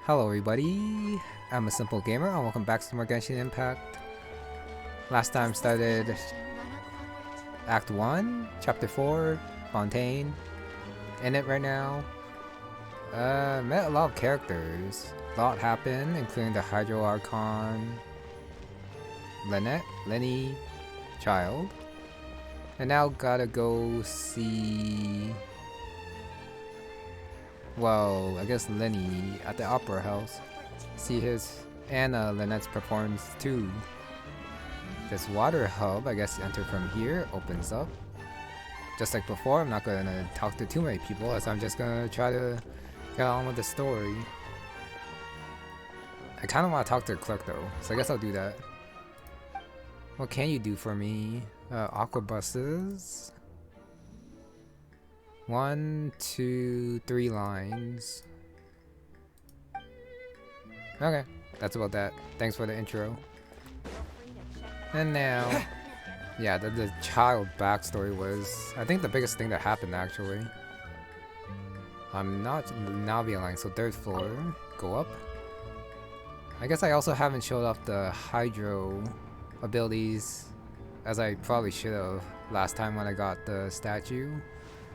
Hello everybody, I'm a simple gamer and welcome back to some more Genshin Impact. Last time started Act 1, Chapter 4, Fontaine. In it right now. Met a lot of characters. A lot happened, including the Hydro Archon, Lynette, Lyney, Child. And now gotta go see... well, I guess Lyney at the Opera House. See his and Lynette's performance too. This water hub, I guess enter from here, opens up. Just like before, I'm not gonna talk to too many people as I'm just gonna try to get on with the story. I kinda wanna talk to the clerk though, so I guess I'll do that. What can you do for me? Aquabuses. 1, 2, 3 lines. Okay, that's about that. Thanks for the intro. And now, yeah, the child backstory was, I think, the biggest thing that happened actually. I'm not in the Navia line, so 3rd floor. Go up. I guess I also haven't showed off the Hydro abilities as I probably should have last time when I got the statue.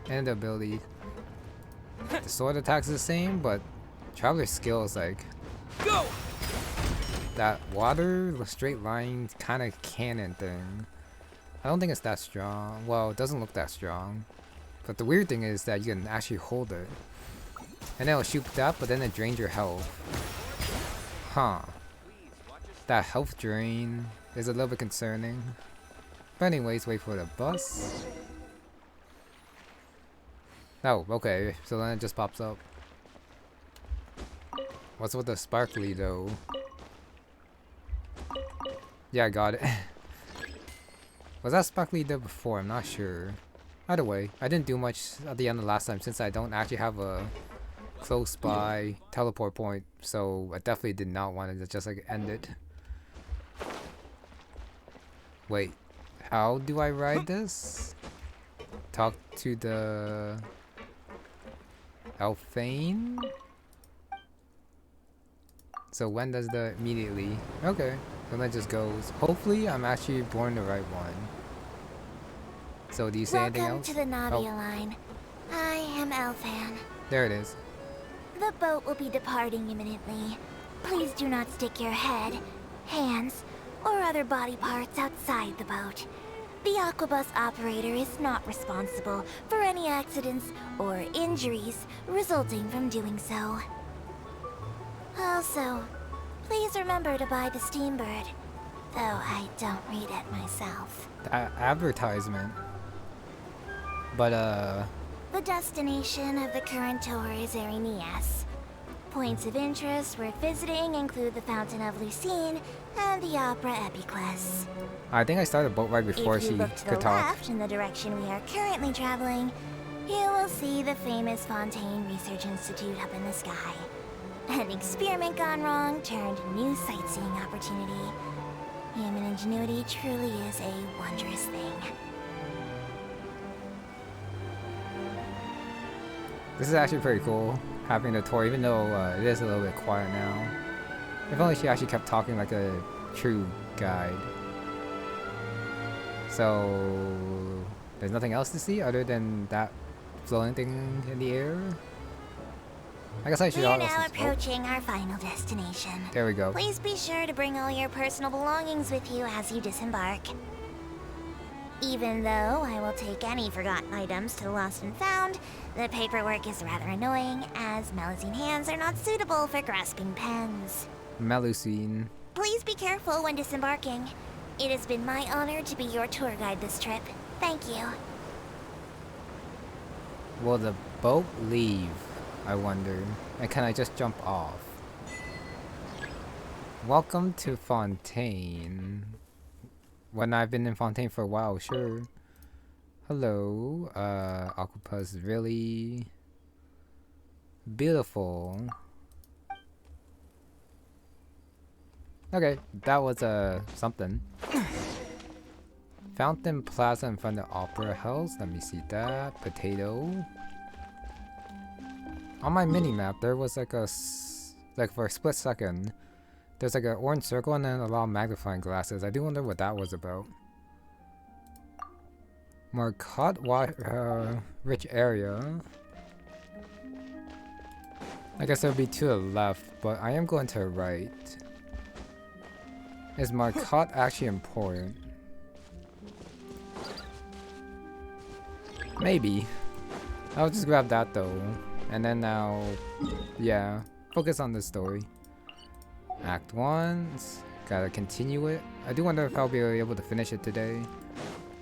And the ability. The sword attack's the same, but Traveler's skill is like go! That water straight line kind of cannon thing. I don't think it's that strong. Well, it doesn't look that strong. But the weird thing is that you can actually hold it. And then it'll shoot that, but then it drains your health. Huh. That health drain is a little bit concerning. But anyways, wait for the bus. Oh, okay, so then it just pops up. What's with the sparkly though? Yeah, I got it. Was that sparkly there before? I'm not sure. Either way, I didn't do much at the end of last time since I don't actually have a close by teleport point, so I definitely did not want to just like end it. Wait, how do I ride this? Talk to the... Alphane? So when does the immediately? Okay, then that just goes. Hopefully I'm actually born the right one. So do you say anything else? Welcome to the Navia line. I am Alphane. There it is. The boat will be departing imminently. Please do not stick your head, hands, or other body parts outside the boat. The Aquabus operator is not responsible for any accidents or injuries resulting from doing so. Also, please remember to buy the Steambird, though I don't read it myself. Advertisement. But The destination of the current tour is Erinias. Points of interest worth visiting include the Fountain of Lucine and the Opera Epiclese. I think I started boat right before she look to could the talk. left in the direction we are currently traveling, you will see the famous Fontaine Research Institute up in the sky. An experiment gone wrong turned new sightseeing opportunity. Human ingenuity truly is a wondrous thing. This is actually pretty cool, having the tour, even though it is a little bit quiet now. If only she actually kept talking like a true guide. So there's nothing else to see other than that floating thing in the air. I guess I should. We are now approaching our final destination. There we go. Please be sure to bring all your personal belongings with you as you disembark. Even though I will take any forgotten items to the lost and found, the paperwork is rather annoying as Melosine hands are not suitable for grasping pens. Melosine. Please be careful when disembarking. It has been my honor to be your tour guide this trip. Thank you. Will the boat leave, I wonder? And can I just jump off? Welcome to Fontaine. When I've been in Fontaine for a while, sure. Hello, Aquabus is really beautiful. Okay, that was something. Fountain Plaza in front of Opera House. Let me see that. Potato. On my mini map, there was like a like for a split second. There's like an orange circle and then a lot of magnifying glasses. I do wonder what that was about. Marcotte rich area. I guess it would be to the left, but I am going to the right. Is Marcotte actually important? Maybe. I'll just grab that though. And then now, yeah, focus on the story. Act 1, gotta continue it. I do wonder if I'll be able to finish it today.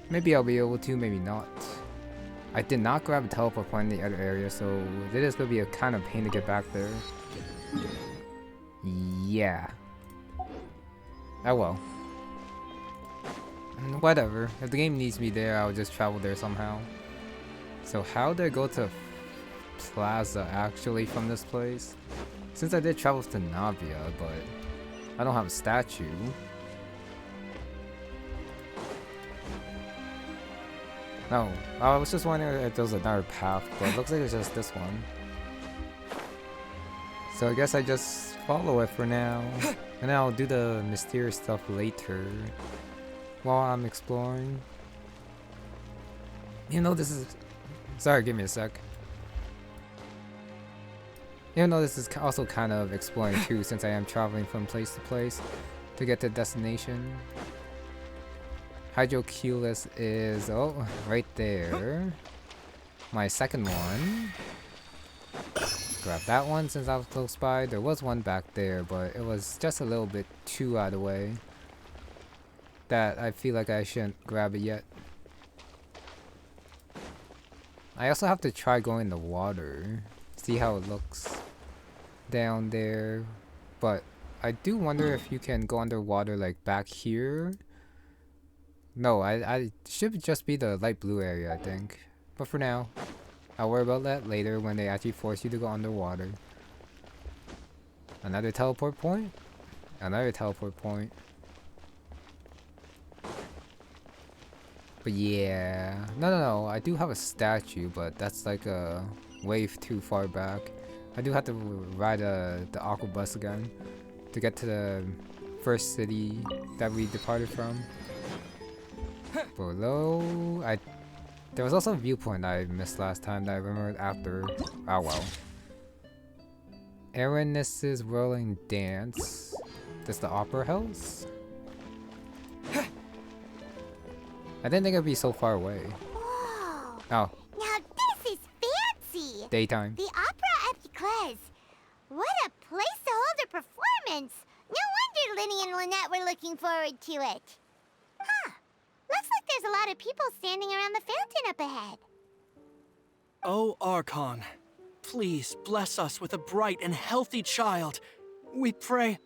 Maybe I'll be able to, maybe not. I did not grab a teleport point in the other area, so it is gonna be a kind of pain to get back there. Yeah. Oh well. Whatever. If the game needs me there, I'll just travel there somehow. So how did I go to Plaza actually from this place? Since I did travel to Navia, but I don't have a statue. No, I was just wondering if there was another path, but it looks like it's just this one. So I guess I just follow it for now, and then I'll do the mysterious stuff later while I'm exploring. You know, this is... Sorry, give me a sec. Even though this is also kind of exploring too, since I am traveling from place to place to get to destination. Hydro is, oh, right there. My second one. Grab that one since I was close by. There was one back there, but it was just a little bit too out of the way. That I feel like I shouldn't grab it yet. I also have to try going in the water. See how it looks down there, but I do wonder if you can go underwater like back here. No, I should just be the light blue area, I think. But for now, I'll worry about that later when they actually force you to go underwater. Another teleport point? Another teleport point. But yeah, no, I do have a statue, but that's like a wave too far back. I do have to ride the Aquabus again to get to the first city that we departed from. Below, there was also a viewpoint I missed last time that I remembered after. Oh well. Aranis's Whirling Dance. This the Opera House? I didn't think it'd be so far away. Whoa! Oh. Now this is fancy! Daytime. The Opera Epiclese. What a place to hold a performance! No wonder Lyney and Lynette were looking forward to it. Huh. Looks like there's a lot of people standing around the fountain up ahead. Oh, Archon, please bless us with a bright and healthy child. We pray.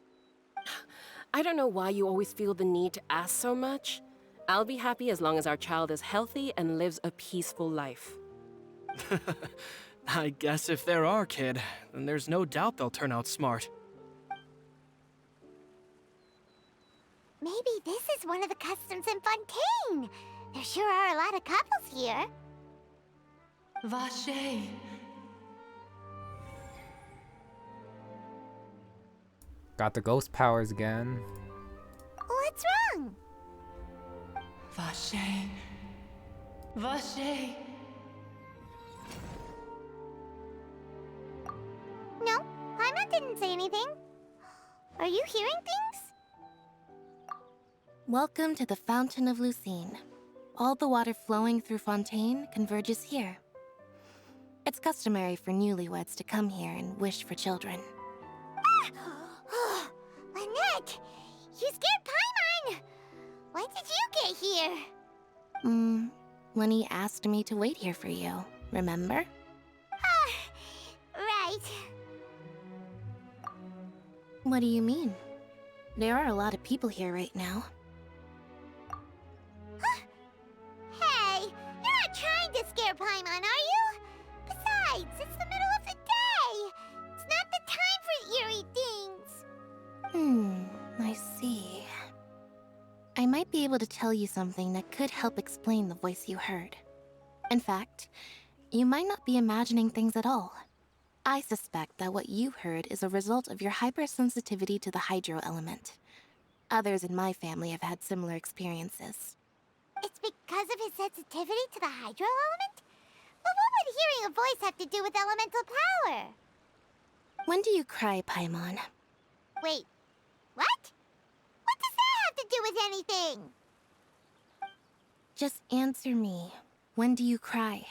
I don't know why you always feel the need to ask so much. I'll be happy as long as our child is healthy and lives a peaceful life. I guess if they're our kid, then there's no doubt they'll turn out smart. Maybe this is one of the customs in Fontaine. There sure are a lot of couples here. Vache. Got the ghost powers again. What's wrong? Vache. Vache. No, Paimon didn't say anything. Are you hearing things? Welcome to the Fountain of Lucine. All the water flowing through Fontaine converges here. It's customary for newlyweds to come here and wish for children. Lynette! You scared Paimon! When did you get here? Lyney asked me to wait here for you, remember? Right. What do you mean? There are a lot of people here right now. Hey, you're not trying to scare Paimon, are you? Besides, it's the middle of the day. It's not the time for eerie things. I see. I might be able to tell you something that could help explain the voice you heard. In fact, you might not be imagining things at all. I suspect that what you heard is a result of your hypersensitivity to the hydro element. Others in my family have had similar experiences. It's because of his sensitivity to the hydro element? But what would hearing a voice have to do with elemental power? When do you cry, Paimon? Wait, what? What does that have to do with anything? Just answer me. When do you cry?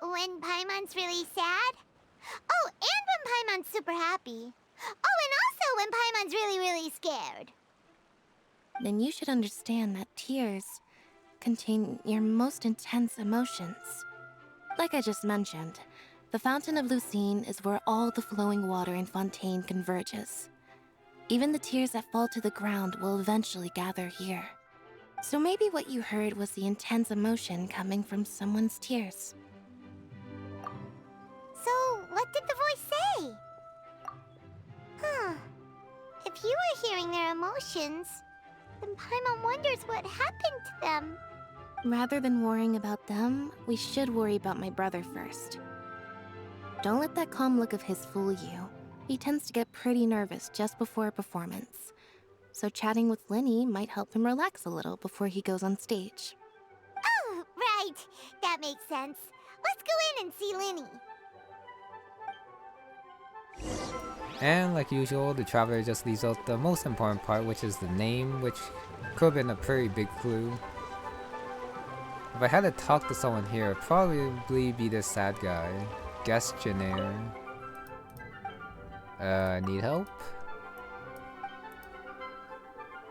When Paimon's really sad? Oh, and when Paimon's super happy. Oh, and also when Paimon's really scared. Then you should understand that tears contain your most intense emotions. Like I just mentioned, the Fountain of Lucine is where all the flowing water in Fontaine converges. Even the tears that fall to the ground will eventually gather here. So maybe what you heard was the intense emotion coming from someone's tears. So, what did the voice say? Huh. If you were hearing their emotions, then Paimon wonders what happened to them. Rather than worrying about them, we should worry about my brother first. Don't let that calm look of his fool you. He tends to get pretty nervous just before a performance. So chatting with Lyney might help him relax a little before he goes on stage. Oh, right. That makes sense. Let's go in and see Lyney. And like usual, the Traveler just leaves out the most important part, which is the name, which could have been a pretty big clue. If I had to talk to someone here, it'd probably be this sad guy. Genshin. Need help?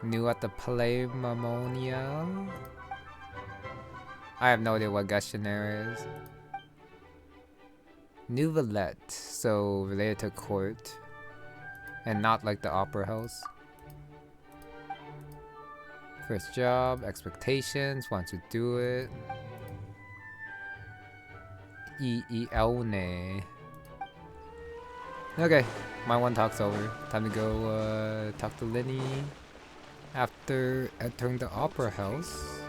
New at the Paimon? I have no idea what Genshin is. Neuvillette, so related to court. And not like the opera house. First job, expectations, want to do it. Elne. Okay, my one talk's over. Time to go talk to Lyney after entering the opera house.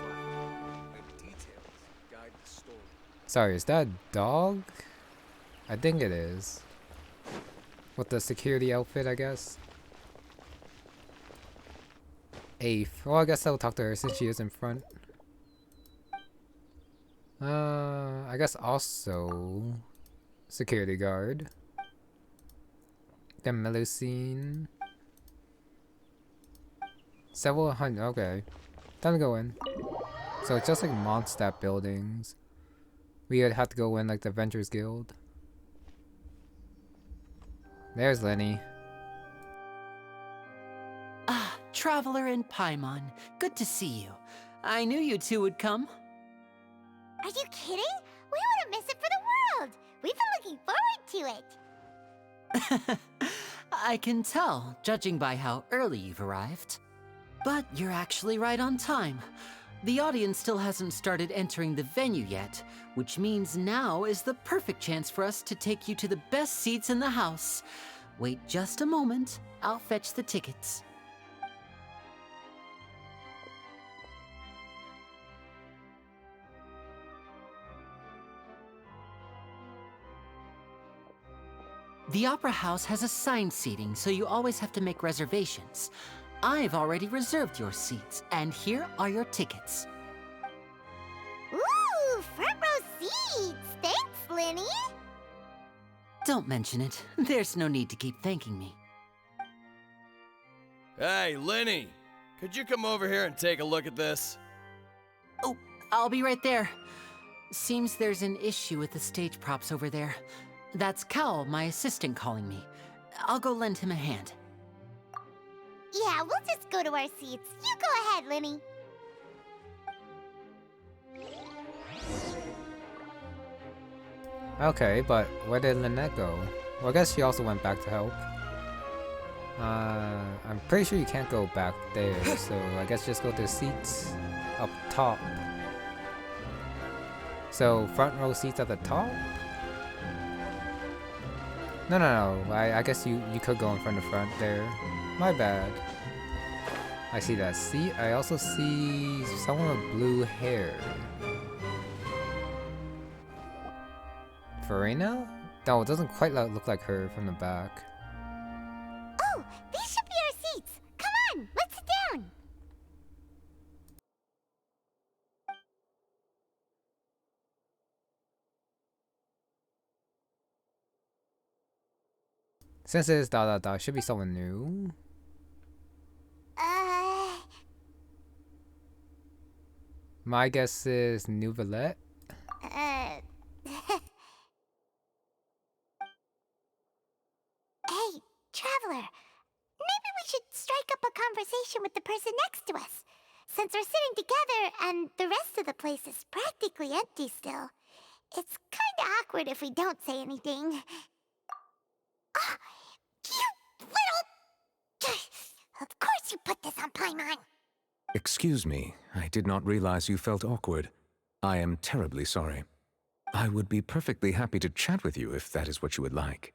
Sorry, is that a dog? I think it is. With the security outfit, I guess. Eighth. Well, I guess I'll talk to her since she is in front. I guess also security guard. Then Melosine. Several hundred. Okay, time to go in. So it's just like Mondstadt buildings. We would have to go in like the Adventurers Guild. There's Lyney. Ah, Traveler and Paimon. Good to see you. I knew you two would come. Are you kidding? We wouldn't miss it for the world. We've been looking forward to it. I can tell, judging by how early you've arrived. But you're actually right on time. The audience still hasn't started entering the venue yet, which means now is the perfect chance for us to take you to the best seats in the house. Wait just a moment, I'll fetch the tickets. The Opera House has assigned seating, so you always have to make reservations. I've already reserved your seats, and here are your tickets. Ooh, front row seats! Thanks, Lyney! Don't mention it. There's no need to keep thanking me. Hey, Lyney! Could you come over here and take a look at this? Oh, I'll be right there. Seems there's an issue with the stage props over there. That's Cal, my assistant, calling me. I'll go lend him a hand. Yeah, we'll just go to our seats. You go ahead, Lyney. Okay, but where did Lynette go? Well, I guess she also went back to help. I'm pretty sure you can't go back there, so I guess just go to the seats up top. So, front row seats at the top? No. I guess you could go in front of front there. My bad. I see that seat. I also see someone with blue hair. Farina? No, it doesn't quite look like her from the back. Oh, these should be our seats. Come on, let's sit down. Since it is ... it should be someone new. My guess is Neuvillette. Hey, Traveler. Maybe we should strike up a conversation with the person next to us. Since we're sitting together and the rest of the place is practically empty still, it's kinda awkward if we don't say anything. Ah, you little... Of course you put this on Paimon. Excuse me, I did not realize you felt awkward. I am terribly sorry. I would be perfectly happy to chat with you if that is what you would like.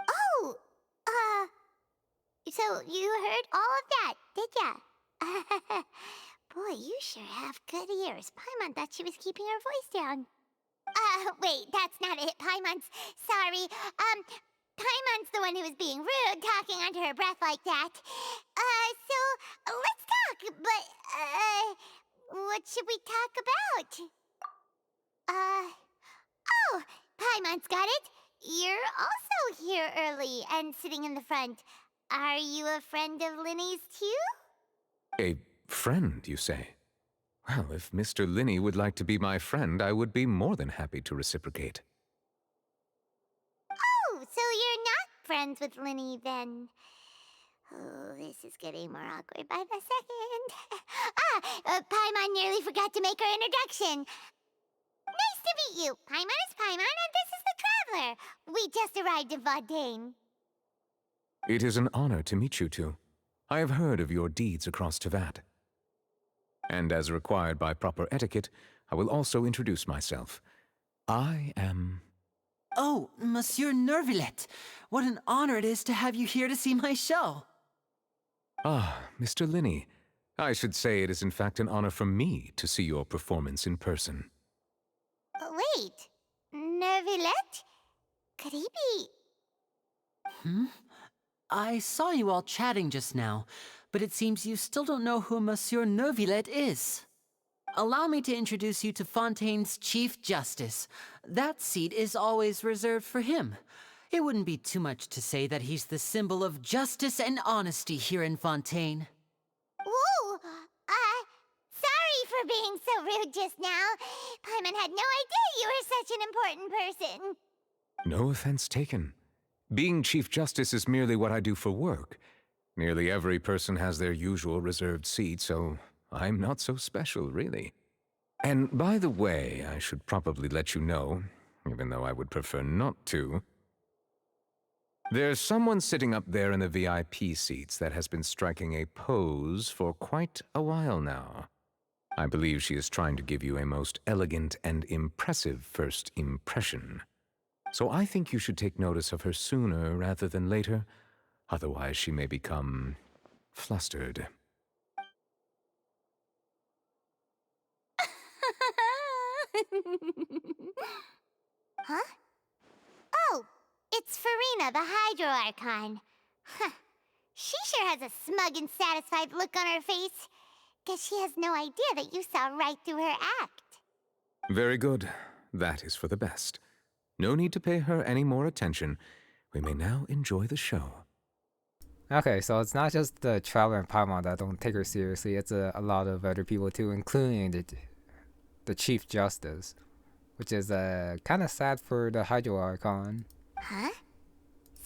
Oh, so you heard all of that, did ya? Boy, you sure have good ears. Paimon thought she was keeping her voice down. Wait, that's not it. Paimon's sorry. Paimon's the one who was being rude, talking under her breath like that. So let's talk, but, what should we talk about? Oh, Paimon's got it. You're also here early and sitting in the front. Are you a friend of Lyney's too? A friend, you say? Well, if Mr. Lyney would like to be my friend, I would be more than happy to reciprocate. Oh, so you're not friends with Lyney then? Oh, this is getting more awkward by the second. Paimon nearly forgot to make her introduction. Nice to meet you. Paimon is Paimon, and this is the Traveler. We just arrived in Fontaine. It is an honor to meet you two. I have heard of your deeds across Tevat. And as required by proper etiquette, I will also introduce myself. I am... Oh, Monsieur Neuvillette, what an honor it is to have you here to see my show. Ah, Mr. Lyney. I should say it is in fact an honor for me to see your performance in person. Wait, Neuvillette? Could he be... I saw you all chatting just now, but it seems you still don't know who Monsieur Neuvillette is. Allow me to introduce you to Fontaine's Chief Justice. That seat is always reserved for him. It wouldn't be too much to say that he's the symbol of justice and honesty here in Fontaine. Whoa! Sorry for being so rude just now. Paimon had no idea you were such an important person. No offense taken. Being Chief Justice is merely what I do for work. Nearly every person has their usual reserved seat, so I'm not so special, really. And by the way, I should probably let you know, even though I would prefer not to. There's someone sitting up there in the VIP seats that has been striking a pose for quite a while now. I believe she is trying to give you a most elegant and impressive first impression. So I think you should take notice of her sooner rather than later, otherwise she may become flustered. Huh? Oh, it's Farina, the Hydro Archon. Huh. She sure has a smug and satisfied look on her face. Guess she has no idea that you saw right through her act. Very good. That is for the best. No need to pay her any more attention. We may now enjoy the show. Okay, so it's not just the Traveler and Paimon that don't take her seriously. It's a lot of other people too, including the Chief Justice, which is kind of sad for the Hydro Archon. Huh?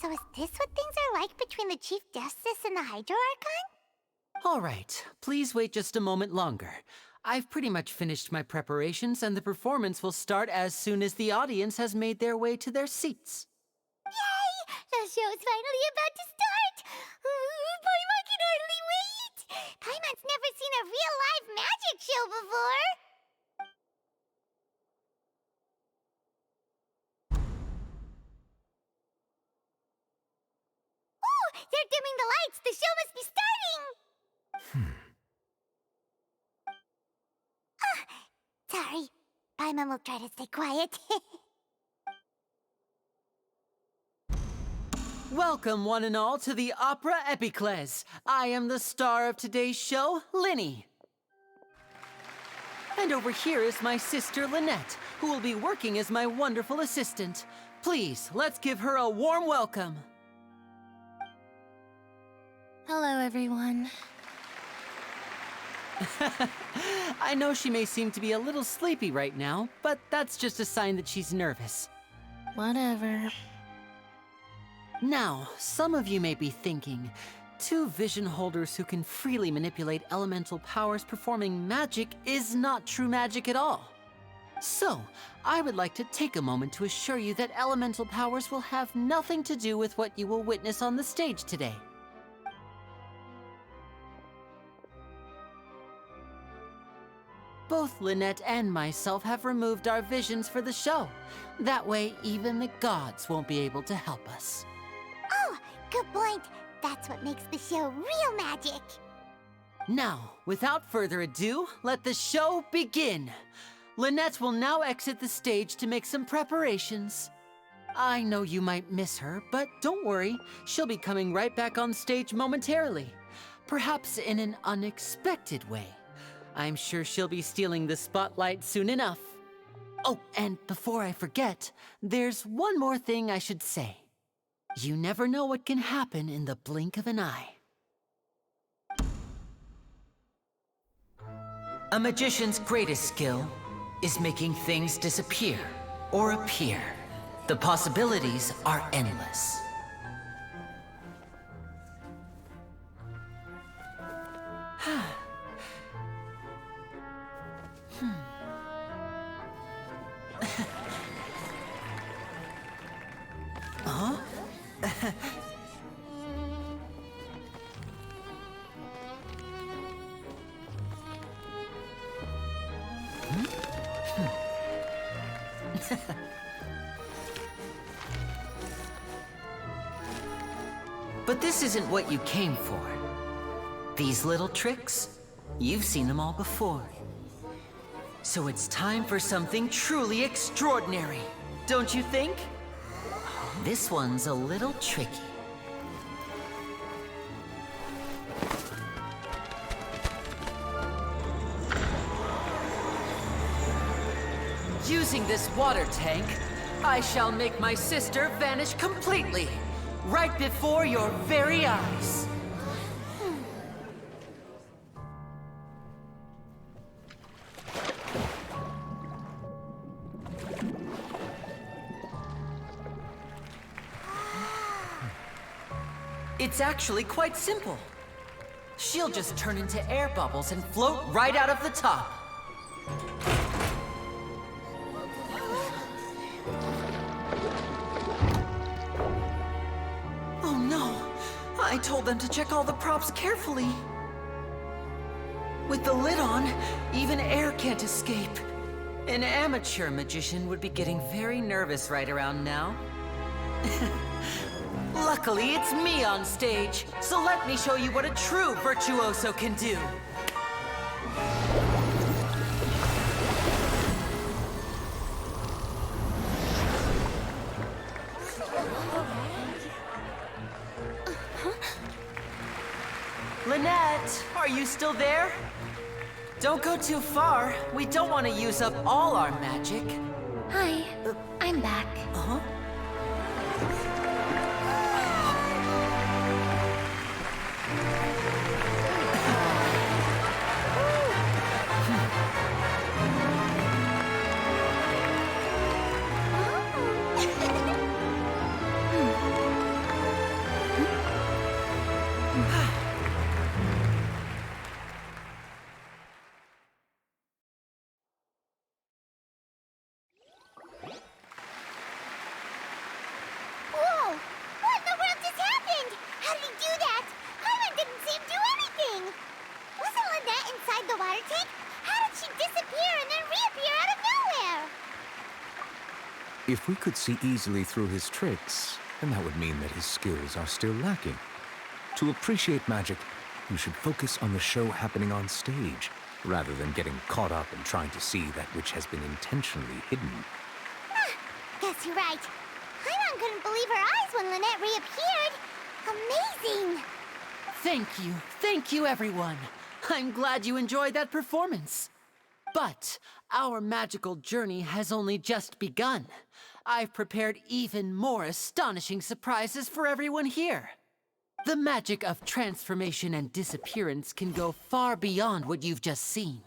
So is this what things are like between the Chief Justice and the Hydro Archon? All right, please wait just a moment longer. I've pretty much finished my preparations, and the performance will start as soon as the audience has made their way to their seats. Yay! The show's finally about to start! Paimon can hardly wait! Paimon's never seen a real live magic show before! Oh! They're dimming the lights! The show must be starting! Sorry. Paimon will try to stay quiet. Welcome, one and all, to the Opera Epiclese. I am the star of today's show, Lyney. And over here is my sister, Lynette, who will be working as my wonderful assistant. Please, let's give her a warm welcome. Hello, everyone. I know she may seem to be a little sleepy right now, but that's just a sign that she's nervous. Whatever. Now, some of you may be thinking, two vision holders who can freely manipulate elemental powers performing magic is not true magic at all. So, I would like to take a moment to assure you that elemental powers will have nothing to do with what you will witness on the stage today. Both Lynette and myself have removed our visions for the show. That way, even the gods won't be able to help us. Oh, good point. That's what makes the show real magic. Now, without further ado, let the show begin. Lynette will now exit the stage to make some preparations. I know you might miss her, but don't worry. She'll be coming right back on stage momentarily. Perhaps in an unexpected way. I'm sure she'll be stealing the spotlight soon enough. Oh, and before I forget, there's one more thing I should say. You never know what can happen in the blink of an eye. A magician's greatest skill is making things disappear or appear. The possibilities are endless. Huh? But this isn't what you came for. These little tricks, you've seen them all before. So it's time for something truly extraordinary, don't you think? This one's a little tricky. Using this water tank, I shall make my sister vanish completely, right before your very eyes. It's actually quite simple. She'll just turn into air bubbles and float right out of the top. Oh no! I told them to check all the props carefully. With the lid on, even air can't escape. An amateur magician would be getting very nervous right around now. Luckily, it's me on stage, so let me show you what a true virtuoso can do. Lynette, are you still there? Don't go too far. We don't want to use up all our magic. Hi, I'm back. Uh-huh. Whoa! What in the world just happened? How did he do that? Paimon didn't see him do anything. Wasn't Lynette inside the water tank? How did she disappear and then reappear out of nowhere? If we could see easily through his tricks, then that would mean that his skills are still lacking. To appreciate magic, you should focus on the show happening on stage, rather than getting caught up in trying to see that which has been intentionally hidden. Guess you're right. Paimon couldn't believe her eyes when Lynette reappeared. Amazing! Thank you everyone. I'm glad you enjoyed that performance. But our magical journey has only just begun. I've prepared even more astonishing surprises for everyone here. The magic of transformation and disappearance can go far beyond what you've just seen.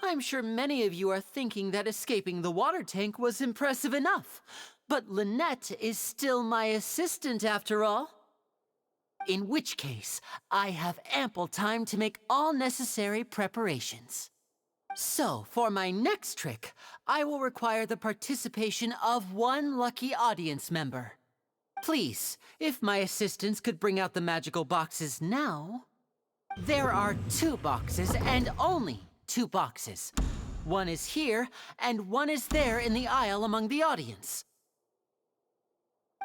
I'm sure many of you are thinking that escaping the water tank was impressive enough, but Lynette is still my assistant after all. In which case, I have ample time to make all necessary preparations. So, for my next trick, I will require the participation of one lucky audience member. Please, if my assistants could bring out the magical boxes now. There are 2 boxes and only 2 boxes. One is here, and one is there in the aisle among the audience.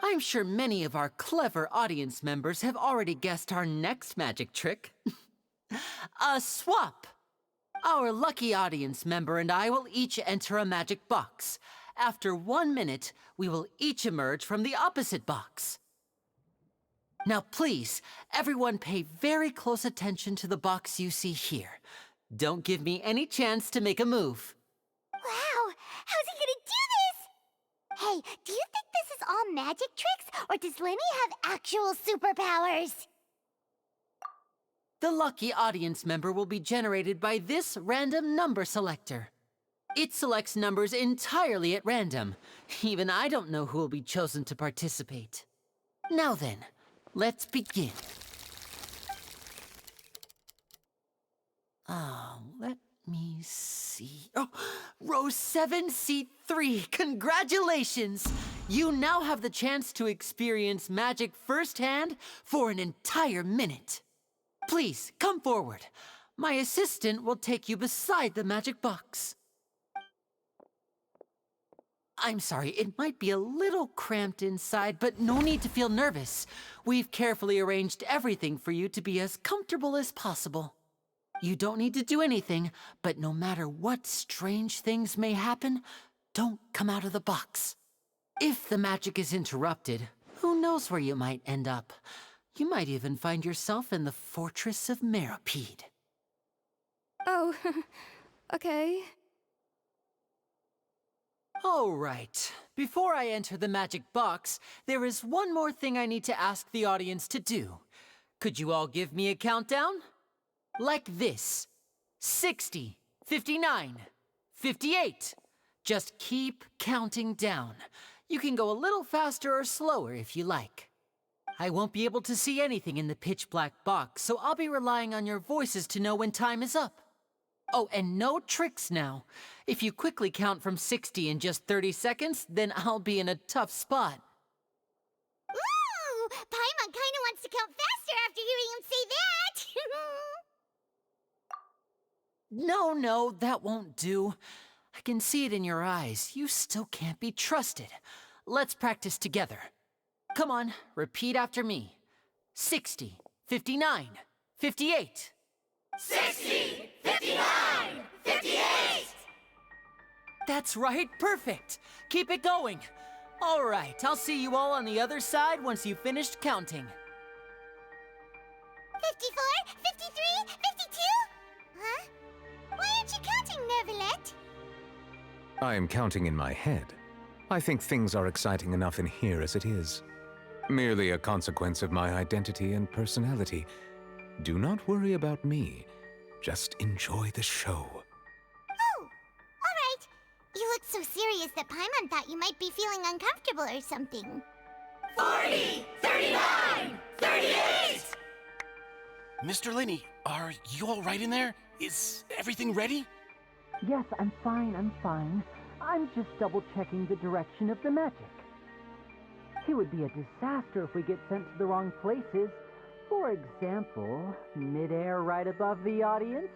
I'm sure many of our clever audience members have already guessed our next magic trick. A swap! Our lucky audience member and I will each enter a magic box. After 1 minute, we will each emerge from the opposite box. Now please, everyone pay very close attention to the box you see here. Don't give me any chance to make a move. Wow! How's he gonna do this? Hey, do you think this is all magic tricks, or does Lyney have actual superpowers? The lucky audience member will be generated by this random number selector. It selects numbers entirely at random. Even I don't know who will be chosen to participate. Now then, let's begin. Let me see. Oh, row 7, seat 3. Congratulations! You now have the chance to experience magic firsthand for an entire minute. Please, come forward. My assistant will take you beside the magic box. I'm sorry, it might be a little cramped inside, but no need to feel nervous. We've carefully arranged everything for you to be as comfortable as possible. You don't need to do anything, but no matter what strange things may happen, don't come out of the box. If the magic is interrupted, who knows where you might end up? You might even find yourself in the Fortress of Meropide. Oh, okay. All right. Before I enter the magic box, there is one more thing I need to ask the audience to do. Could you all give me a countdown? Like this. 60, 59, 58. Just keep counting down. You can go a little faster or slower if you like. I won't be able to see anything in the pitch black box, so I'll be relying on your voices to know when time is up. Oh, and no tricks now. If you quickly count from 60 in just 30 seconds, then I'll be in a tough spot. Ooh! Paimon kinda wants to count faster after hearing him say that! No, that won't do. I can see it in your eyes. You still can't be trusted. Let's practice together. Come on, repeat after me. 60, 59, 58. 60! 59! 58! That's right, perfect. Keep it going. All right, I'll see you all on the other side once you've finished counting. 54, 53, 52? Huh? Why aren't you counting, Neuvillette? I am counting in my head. I think things are exciting enough in here as it is. Merely a consequence of my identity and personality. Do not worry about me. Just enjoy the show. Oh, all right. You look so serious that Paimon thought you might be feeling uncomfortable or something. 40, 39, 38! Mr. Lyney, are you all right in there? Is everything ready? Yes, I'm fine. I'm just double-checking the direction of the magic. It would be a disaster if we get sent to the wrong places. For example, mid-air right above the audience.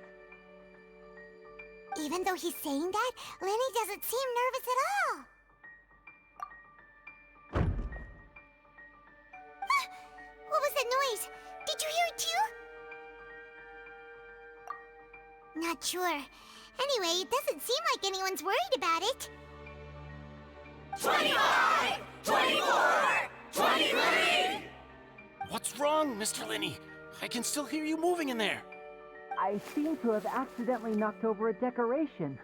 Even though he's saying that, Lyney doesn't seem nervous at all. What was that noise? Did you hear it too? Not sure. Anyway, it doesn't seem like anyone's worried about it. 25, 24, 23! What's wrong, Mr. Lyney? I can still hear you moving in there. I seem to have accidentally knocked over a decoration.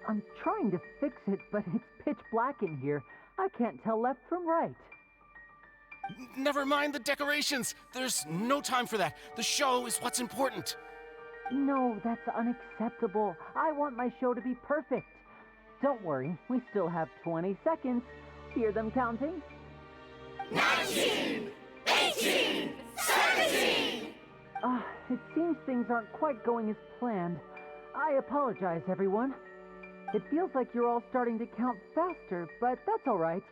I'm trying to fix it, but it's pitch black in here. I can't tell left from right. Never mind the decorations. There's no time for that. The show is what's important. No, that's unacceptable. I want my show to be perfect. Don't worry, we still have 20 seconds. Hear them counting? 19, 18, 17! It seems things aren't quite going as planned. I apologize, everyone. It feels like you're all starting to count faster, but that's all right.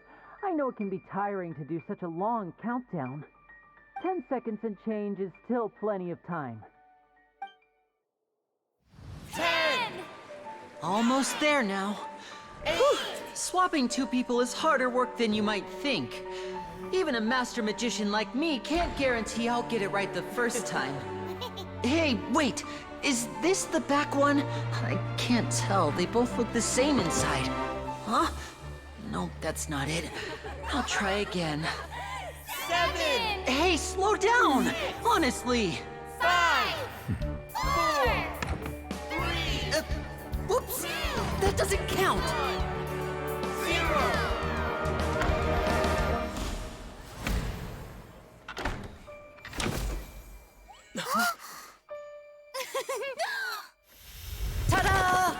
I know it can be tiring to do such a long countdown. 10 seconds and change is still plenty of time. 10! Almost there now. Whew. Swapping two people is harder work than you might think. Even a master magician like me can't guarantee I'll get it right the first time. Hey, wait! Is this the back one? I can't tell. They both look the same inside. Huh? No, that's not it. I'll try again. 7! Hey, slow down! Honestly! 5! 4! 3! Whoops! That doesn't count! 0! Ta-da!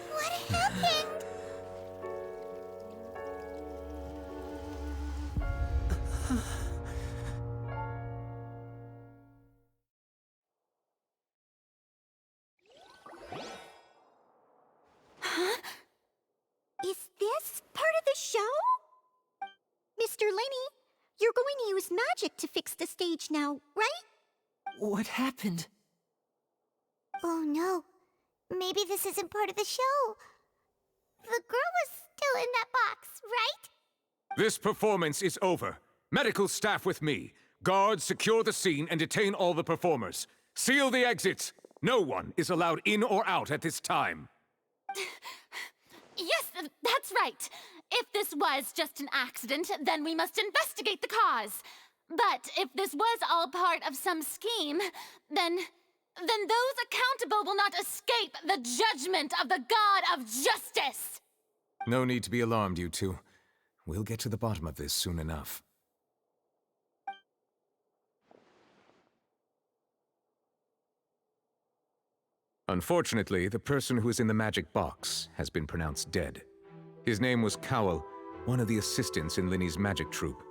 What happened? Huh? Is this part of the show? Mr. Lyney, you're going to use magic to fix the stage now, right? What happened? Oh no. Maybe this isn't part of the show. The girl was still in that box, right? This performance is over. Medical staff with me. Guards, secure the scene and detain all the performers. Seal the exits. No one is allowed in or out at this time. Yes, that's right. If this was just an accident, then we must investigate the cause. But if this was all part of some scheme, then those accountable will not escape the judgment of the God of Justice. No need to be alarmed, you two. We'll get to the bottom of this soon enough. Unfortunately, the person who is in the magic box has been pronounced dead. His name was Cowell, one of the assistants in Lyney's magic troupe.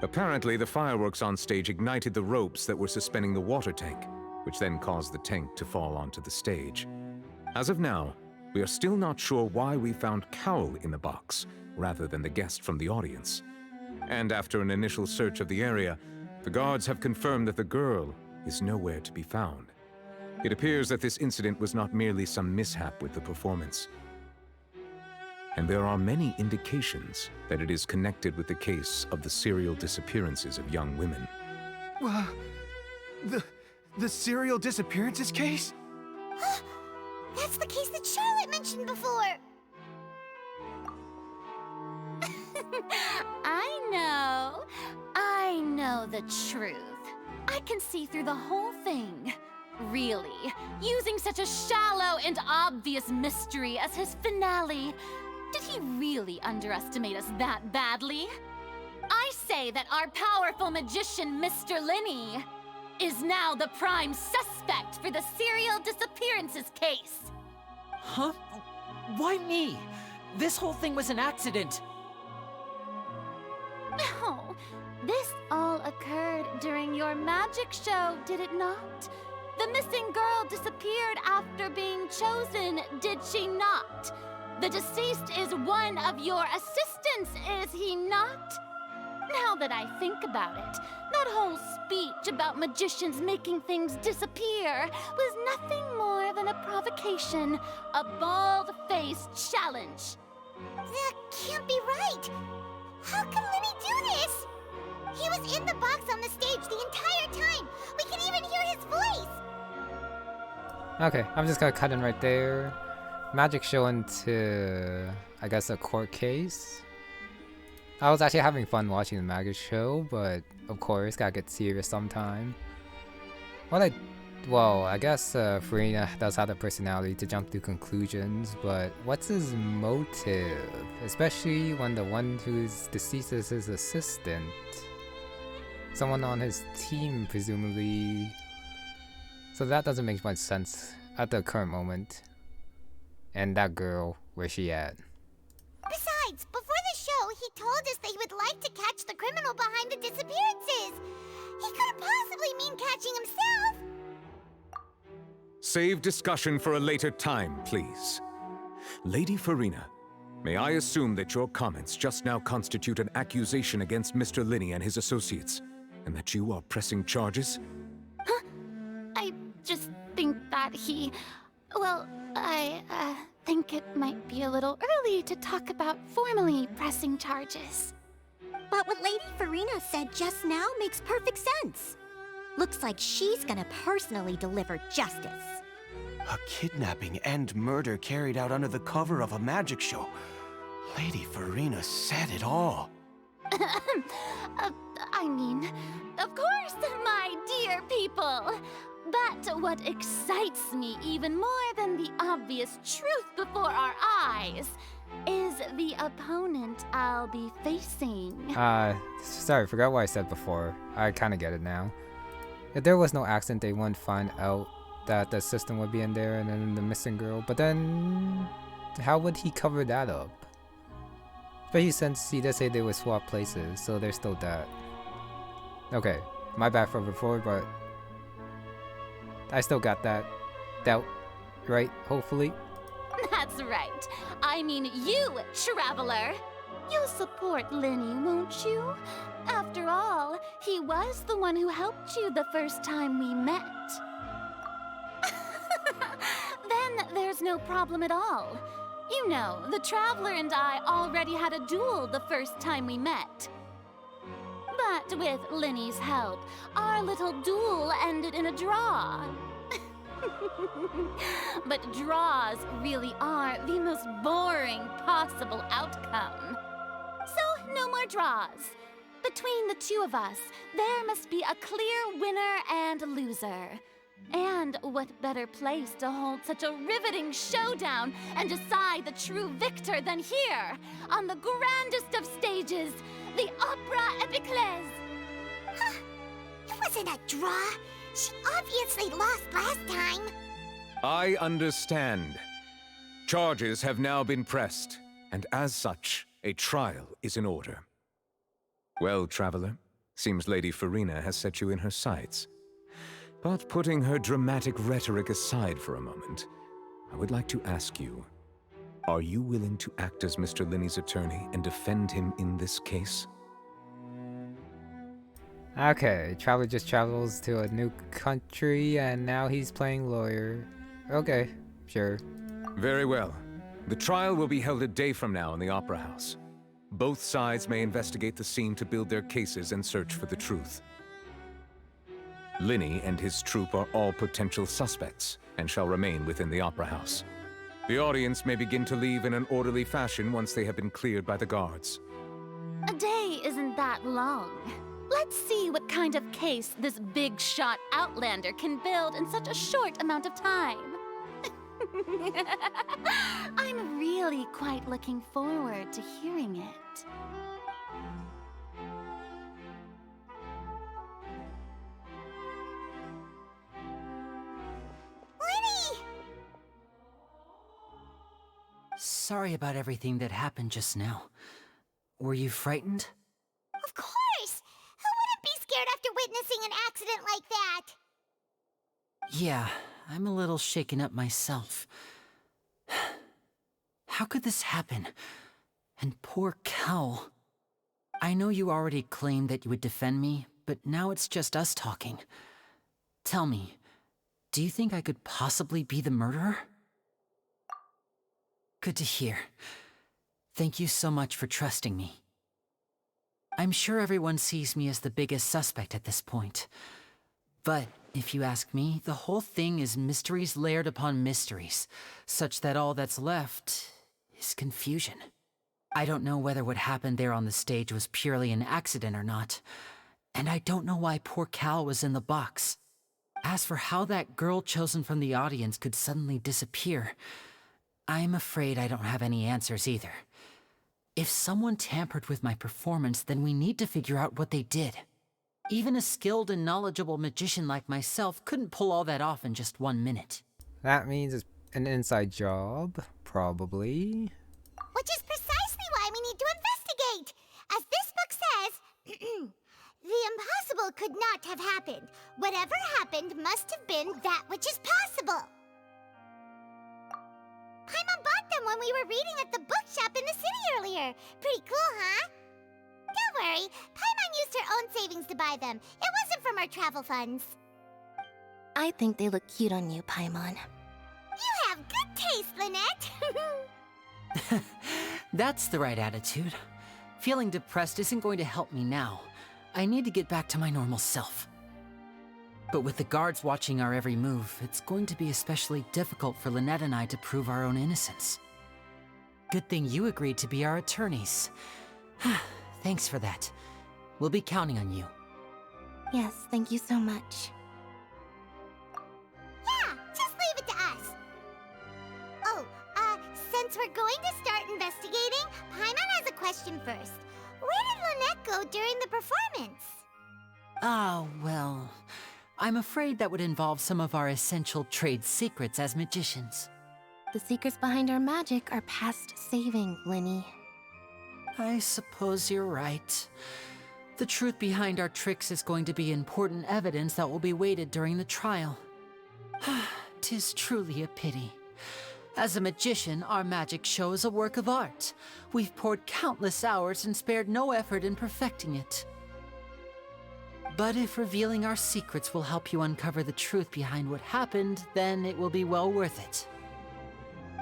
Apparently, the fireworks on stage ignited the ropes that were suspending the water tank, which then caused the tank to fall onto the stage. As of now, we are still not sure why we found Cowell in the box, rather than the guest from the audience. And after an initial search of the area, the guards have confirmed that the girl is nowhere to be found. It appears that this incident was not merely some mishap with the performance. And there are many indications that it is connected with the case of the serial disappearances of young women. The serial disappearances case? That's the case that Charlotte mentioned before. I know the truth. I can see through the whole thing. Really, using such a shallow and obvious mystery as his finale. Did he really underestimate us that badly? I say that our powerful magician, Mr. Lyney, is now the prime suspect for the serial disappearances case. Huh? Why me? This whole thing was an accident. No, this all occurred during your magic show, did it not? The missing girl disappeared after being chosen, did she not? The deceased is one of your assistants, is he not? Now that I think about it, that whole speech about magicians making things disappear was nothing more than a provocation, a bald-faced challenge. That can't be right. How can Lyney do this? He was in the box on the stage the entire time. We can even hear his voice. Okay, I'm just gonna cut in right there. Magic show into, I guess, a court case. I was actually having fun watching the magic show, but of course, gotta get serious sometime. Well, I guess Farina does have the personality to jump to conclusions, but what's his motive? Especially when the one who's deceased is his assistant. Someone on his team, presumably. So that doesn't make much sense at the current moment. And that girl, where's she at? Besides, before the show, he told us that he would like to catch the criminal behind the disappearances. He couldn't possibly mean catching himself. Save discussion for a later time, please. Lady Farina, may I assume that your comments just now constitute an accusation against Mr. Lyney and his associates, and that you are pressing charges? Huh? I just think that he... Well, I think it might be a little early to talk about formally pressing charges. But what Lady Farina said just now makes perfect sense. Looks like she's gonna personally deliver justice. A kidnapping and murder carried out under the cover of a magic show. Lady Farina said it all. I mean, of course, my dear people. But what excites me even more than the obvious truth before our eyes is the opponent I'll be facing. Sorry, forgot what I said before. I kind of get it now. If there was no accident, they wouldn't find out that the system would be in there and then the missing girl. But then, how would he cover that up? Especially since he did say they would swap places, so there's still that. Okay, my bad for before, but I still got that doubt, right? Hopefully. That's right. I mean you, Traveler. You'll support Lyney, won't you? After all, he was the one who helped you the first time we met. Then there's no problem at all. You know, the Traveler and I already had a duel the first time we met. But with Lyney's help, our little duel ended in a draw. But draws really are the most boring possible outcome. So, no more draws. Between the two of us, there must be a clear winner and loser. And what better place to hold such a riveting showdown and decide the true victor than here, on the grandest of stages, the Opera Epiclese. It wasn't a draw. She obviously lost last time. I understand. Charges have now been pressed, and as such, a trial is in order. Well, Traveler, seems Lady Farina has set you in her sights. But putting her dramatic rhetoric aside for a moment, I would like to ask you, are you willing to act as Mr. Lyney's attorney and defend him in this case? Okay, Traveler just travels to a new country and now he's playing lawyer. Okay, sure. Very well. The trial will be held a day from now in the Opera House. Both sides may investigate the scene to build their cases and search for the truth. Lyney and his troupe are all potential suspects and shall remain within the Opera House. The audience may begin to leave in an orderly fashion once they have been cleared by the guards. A day isn't that long. Let's see what kind of case this big-shot outlander can build in such a short amount of time. I'm really quite looking forward to hearing it. Lyney! Sorry about everything that happened just now. Were you frightened? Of course! Who wouldn't be scared after witnessing an accident like that? Yeah, I'm a little shaken up myself. How could this happen? And poor Cal. I know you already claimed that you would defend me, but now it's just us talking. Tell me, do you think I could possibly be the murderer? Good to hear. Thank you so much for trusting me. I'm sure everyone sees me as the biggest suspect at this point. But if you ask me, the whole thing is mysteries layered upon mysteries, such that all that's left is confusion. I don't know whether what happened there on the stage was purely an accident or not, and I don't know why poor Cal was in the box. As for how that girl chosen from the audience could suddenly disappear, I'm afraid I don't have any answers either. If someone tampered with my performance, then we need to figure out what they did. Even a skilled and knowledgeable magician like myself couldn't pull all that off in just 1 minute. That means it's an inside job, probably. Which is precisely why we need to investigate. As this book says, the impossible could not have happened. Whatever happened must have been that which is possible. Paimon bought them when we were reading at the bookshop in the city earlier. Pretty cool, huh? Don't worry, Paimon used her own savings to buy them. It wasn't from our travel funds. I think they look cute on you, Paimon. You have good taste, Lynette. That's the right attitude. Feeling depressed isn't going to help me now. I need to get back to my normal self. But with the guards watching our every move, it's going to be especially difficult for Lynette and I to prove our own innocence. Good thing you agreed to be our attorneys. Thanks for that. We'll be counting on you. Yes, thank you so much. Yeah, just leave it to us. Oh, since we're going to start investigating, Paimon has a question first. Where did Lynette go during the performance? Oh, well, I'm afraid that would involve some of our essential trade secrets as magicians. The secrets behind our magic are past saving, Lyney. I suppose you're right. The truth behind our tricks is going to be important evidence that will be weighted during the trial. 'Tis truly a pity. As a magician, our magic show is a work of art. We've poured countless hours and spared no effort in perfecting it. But if revealing our secrets will help you uncover the truth behind what happened, then it will be well worth it.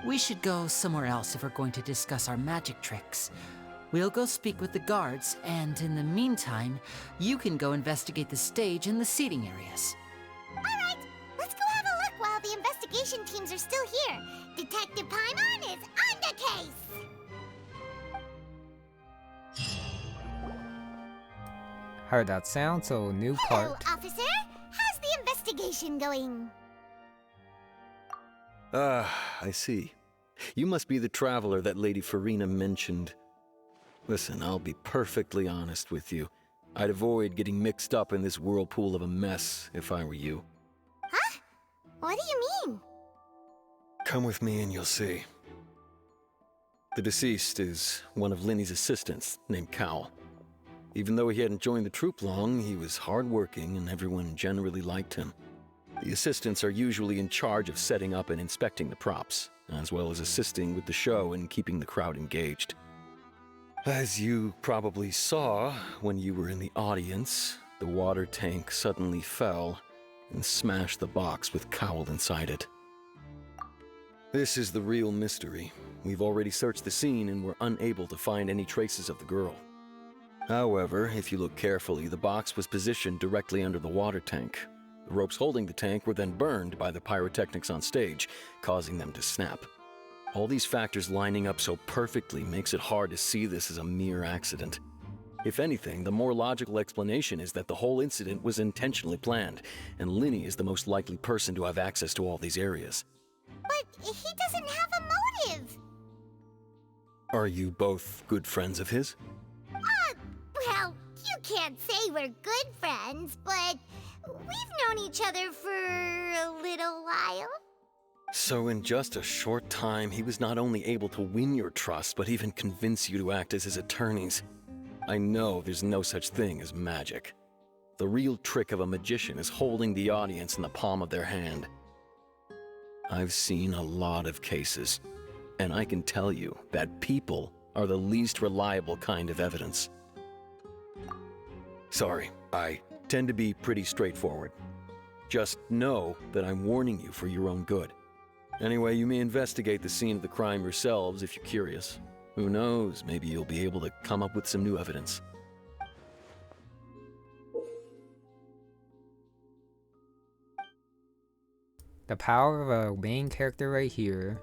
We should go somewhere else if we're going to discuss our magic tricks. We'll go speak with the guards, and in the meantime, you can go investigate the stage and the seating areas. Alright, let's go have a look while the investigation teams are still here. Detective Paimon is on the case! Heard that sound, so new Hello, part. officer. How's the investigation going? I see. You must be the traveler that Lady Farina mentioned. Listen, I'll be perfectly honest with you. I'd avoid getting mixed up in this whirlpool of a mess if I were you. Huh? What do you mean? Come with me and you'll see. The deceased is one of Lyney's assistants, named Cal. Even though he hadn't joined the troupe long, he was hardworking and everyone generally liked him. The assistants are usually in charge of setting up and inspecting the props, as well as assisting with the show and keeping the crowd engaged. As you probably saw when you were in the audience, the water tank suddenly fell and smashed the box with Cowl inside it. This is the real mystery. We've already searched the scene and were unable to find any traces of the girl. However, if you look carefully, the box was positioned directly under the water tank. The ropes holding the tank were then burned by the pyrotechnics on stage, causing them to snap. All these factors lining up so perfectly makes it hard to see this as a mere accident. If anything, the more logical explanation is that the whole incident was intentionally planned, and Lyney is the most likely person to have access to all these areas. But he doesn't have a motive. Are you both good friends of his? Well, you can't say we're good friends, but we've known each other for a little while. So in just a short time, he was not only able to win your trust, but even convince you to act as his attorneys. I know there's no such thing as magic. The real trick of a magician is holding the audience in the palm of their hand. I've seen a lot of cases. And I can tell you that people are the least reliable kind of evidence. Sorry, I tend to be pretty straightforward. Just know that I'm warning you for your own good. Anyway, you may investigate the scene of the crime yourselves if you're curious. Who knows, maybe you'll be able to come up with some new evidence. The power of a main character right here.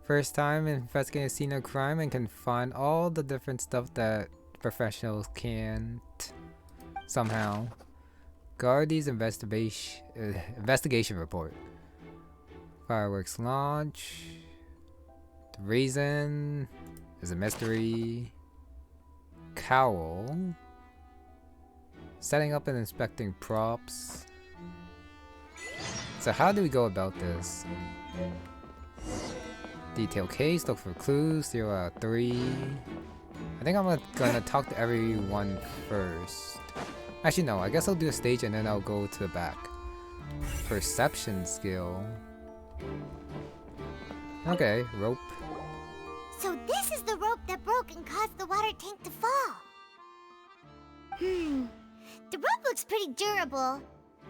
First time investigating a scene of crime and can find all the different stuff that professionals can't somehow. Guardy's investigation report. Fireworks launch. The reason is a mystery. Cowl. Setting up and inspecting props. So how do we go about this? Detail case, look for clues, 0 out of 3. I think I'm gonna talk to everyone first. Actually no, I guess I'll do a stage and then I'll go to the back. Perception skill. Okay, rope. So this is the rope that broke and caused the water tank to fall. The rope looks pretty durable.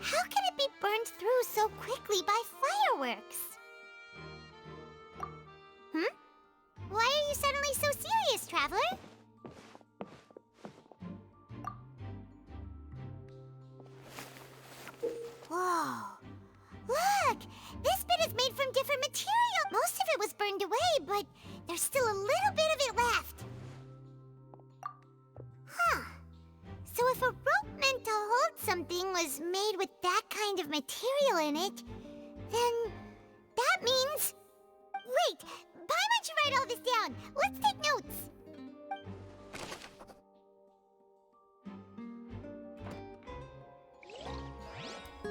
How can it be burned through so quickly by fireworks? Why are you suddenly so serious, Traveler? Whoa. Look! This bit is made from different material. Most of it was burned away, but there's still a little bit of it left. Huh. So if a rope meant to hold something was made with that kind of material in it, then that means... Wait! Paimon should write all this down. Let's take notes.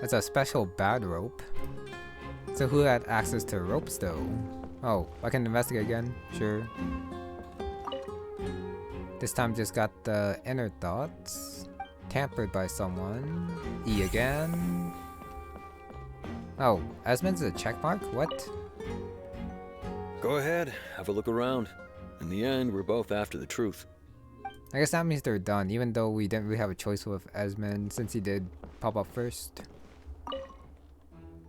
That's a special bad rope. So who had access to ropes though? Oh, I can investigate again? Sure. This time just got the inner thoughts. Tampered by someone. E again. Oh, Esmond's a checkmark? What? Go ahead, have a look around. In the end, we're both after the truth. I guess that means they're done, even though we didn't really have a choice with Esmond since he did pop up first.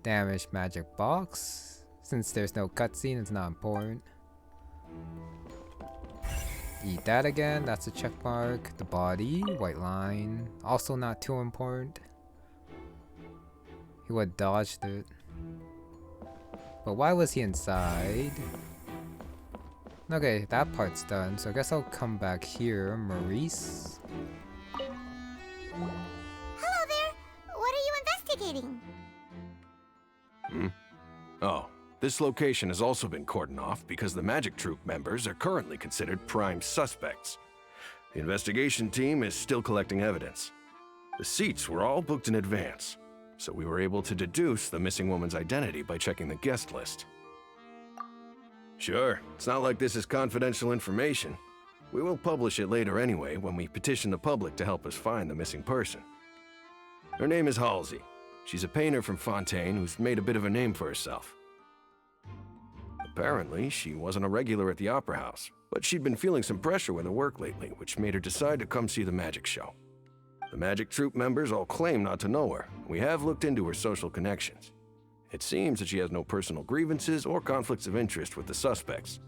Damaged magic box. Since there's no cutscene, it's not important. Eat that again, that's a check mark. The body, white line, also not too important. He would have dodged it. But why was he inside? Okay, that part's done, so I guess I'll come back here. Maurice? Hello there. What are you investigating? Oh, this location has also been cordoned off because the Magic Troop members are currently considered prime suspects. The investigation team is still collecting evidence. The seats were all booked in advance, so we were able to deduce the missing woman's identity by checking the guest list. Sure, it's not like this is confidential information. We will publish it later anyway when we petition the public to help us find the missing person. Her name is Halsey. She's a painter from Fontaine who's made a bit of a name for herself. Apparently, she wasn't a regular at the Opera House, but she'd been feeling some pressure with her work lately, which made her decide to come see the magic show. The Magic Troop members all claim not to know her. We have looked into her social connections. It seems that she has no personal grievances or conflicts of interest with the suspects.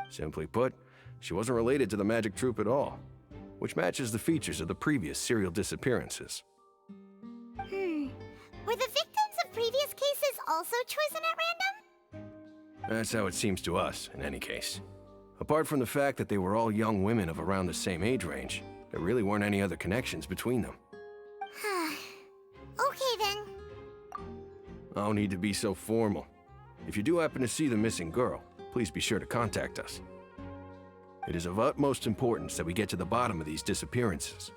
Simply put, she wasn't related to the Magic Troop at all, which matches the features of the previous serial disappearances. Were the victims of previous cases also chosen at random? That's how it seems to us, in any case. Apart from the fact that they were all young women of around the same age range, there really weren't any other connections between them. Okay then. No need to be so formal. If you do happen to see the missing girl, please be sure to contact us. It is of utmost importance that we get to the bottom of these disappearances.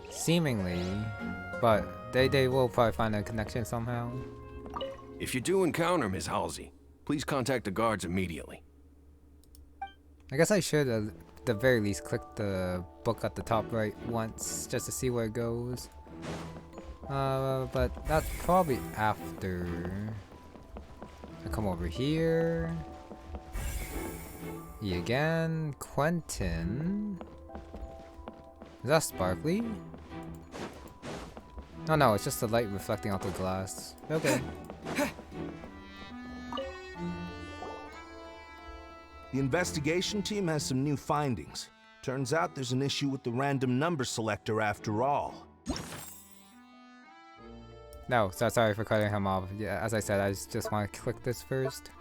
Seemingly, but they will probably find a connection somehow. If you do encounter Ms. Halsey, please contact the guards immediately. I guess I should at the very least click the book at the top right once just to see where it goes. But that's probably after I come over here. E again. Quentin. Is that sparkly? Oh no, it's just the light reflecting off the glass. Okay. The investigation team has some new findings. Turns out there's an issue with the random number selector after all. No, so sorry for cutting him off. Yeah, as I said, I just want to click this first.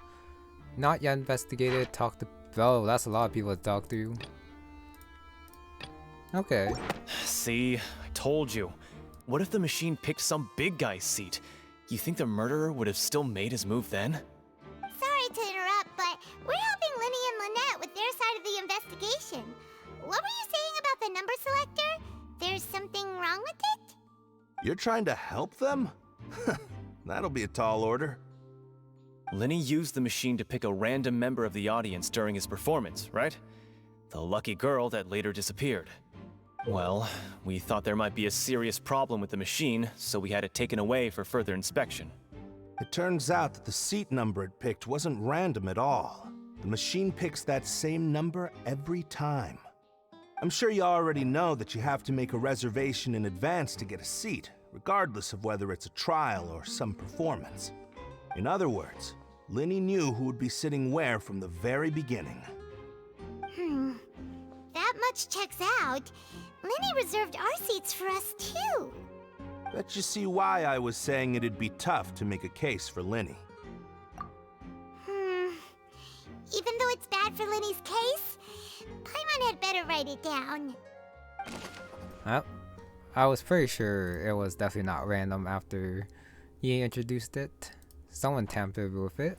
Not yet investigated. Talk to... Oh, that's a lot of people to talk to. Okay. See, I told you. What if the machine picked some big guy's seat? You think the murderer would have still made his move then? Sorry to interrupt, but we're helping Lyney and Lynette with their side of the investigation. What were you saying about the number selector? There's something wrong with it? You're trying to help them? That'll be a tall order. Lyney used the machine to pick a random member of the audience during his performance, right? The lucky girl that later disappeared. Well, we thought there might be a serious problem with the machine, so we had it taken away for further inspection. It turns out that the seat number it picked wasn't random at all. The machine picks that same number every time. I'm sure you already know that you have to make a reservation in advance to get a seat, regardless of whether it's a trial or some performance. In other words, Lyney knew who would be sitting where from the very beginning. That much checks out. Lyney reserved our seats for us too. Bet you see why I was saying it'd be tough to make a case for Lyney. Even though it's bad for Lyney's case, Paimon had better write it down. I was pretty sure it was definitely not random after he introduced it. Someone tampered with it.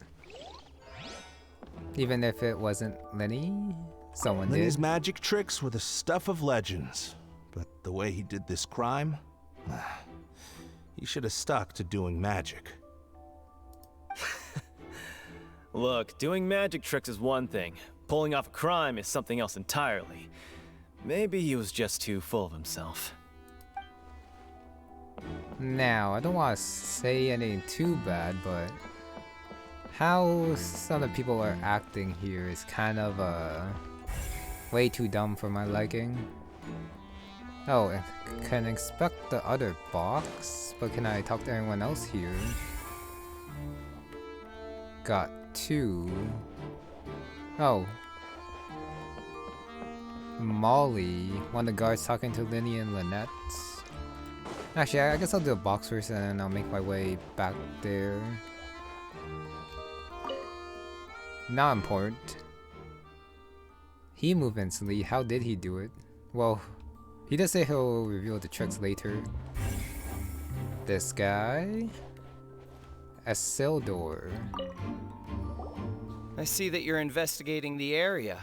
Even if it wasn't Lyney, someone did. Lyney's magic tricks were the stuff of legends. But the way he did this crime, he should have stuck to doing magic. Look, doing magic tricks is one thing. Pulling off a crime is something else entirely. Maybe he was just too full of himself. Now, I don't want to say anything too bad, but how some of the people are acting here is kind of way too dumb for my liking. Oh, I can inspect the other box, but can I talk to anyone else here? Got 2. Oh. Molly, one of the guards talking to Lyney and Lynette. Actually, I guess I'll do a box first and then I'll make my way back there. Not important. He moved instantly. How did he do it? Well, he does say he'll reveal the tricks later. This guy. Isildur. I see that you're investigating the area.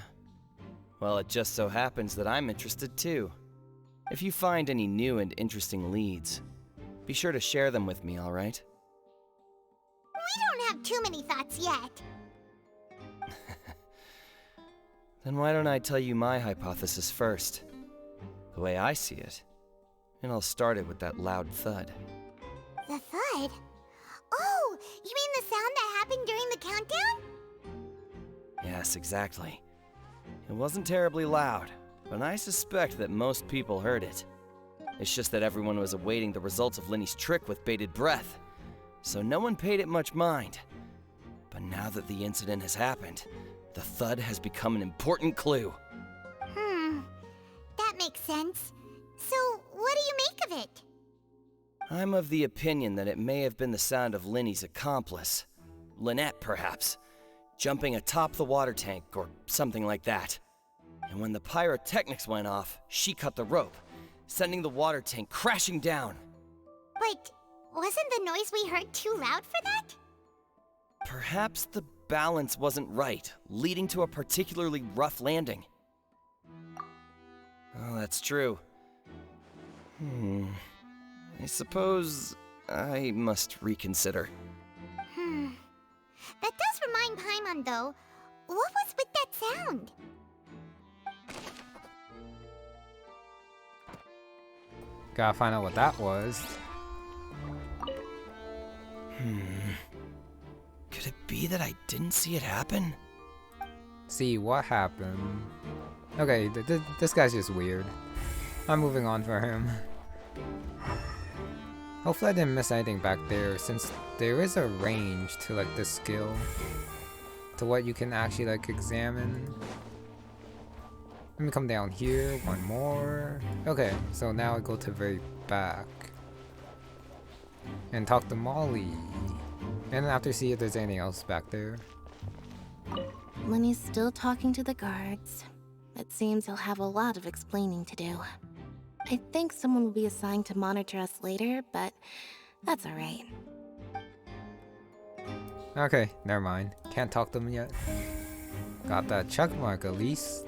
Well, it just so happens that I'm interested too. If you find any new and interesting leads, be sure to share them with me, alright? We don't have too many thoughts yet. Then why don't I tell you my hypothesis first? The way I see it. And I'll start it with that loud thud. The thud? Oh, you mean the sound that happened during the countdown? Yes, exactly. It wasn't terribly loud, but I suspect that most people heard it. It's just that everyone was awaiting the results of Lyney's trick with bated breath, so no one paid it much mind. But now that the incident has happened, the thud has become an important clue. That makes sense. So, what do you make of it? I'm of the opinion that it may have been the sound of Lyney's accomplice. Lynette, perhaps. Jumping atop the water tank, or something like that. And when the pyrotechnics went off, she cut the rope, sending the water tank crashing down. But wasn't the noise we heard too loud for that? Perhaps the balance wasn't right, leading to a particularly rough landing. Oh, that's true. I suppose I must reconsider. That does remind Paimon, though. What was with that sound? Gotta find out what that was. Could it be that I didn't see it happen? See what happened. Okay, this guy's just weird. I'm moving on for him. Hopefully I didn't miss anything back there, since there is a range to like this skill. To what you can actually like examine. Let me come down here, one more. Okay, so now I go to the very back. And talk to Molly. And after see if there's anything else back there. Lyney's still talking to the guards. It seems he'll have a lot of explaining to do. I think someone will be assigned to monitor us later, but that's alright. Okay, never mind. Can't talk to them yet. Got that check mark at least.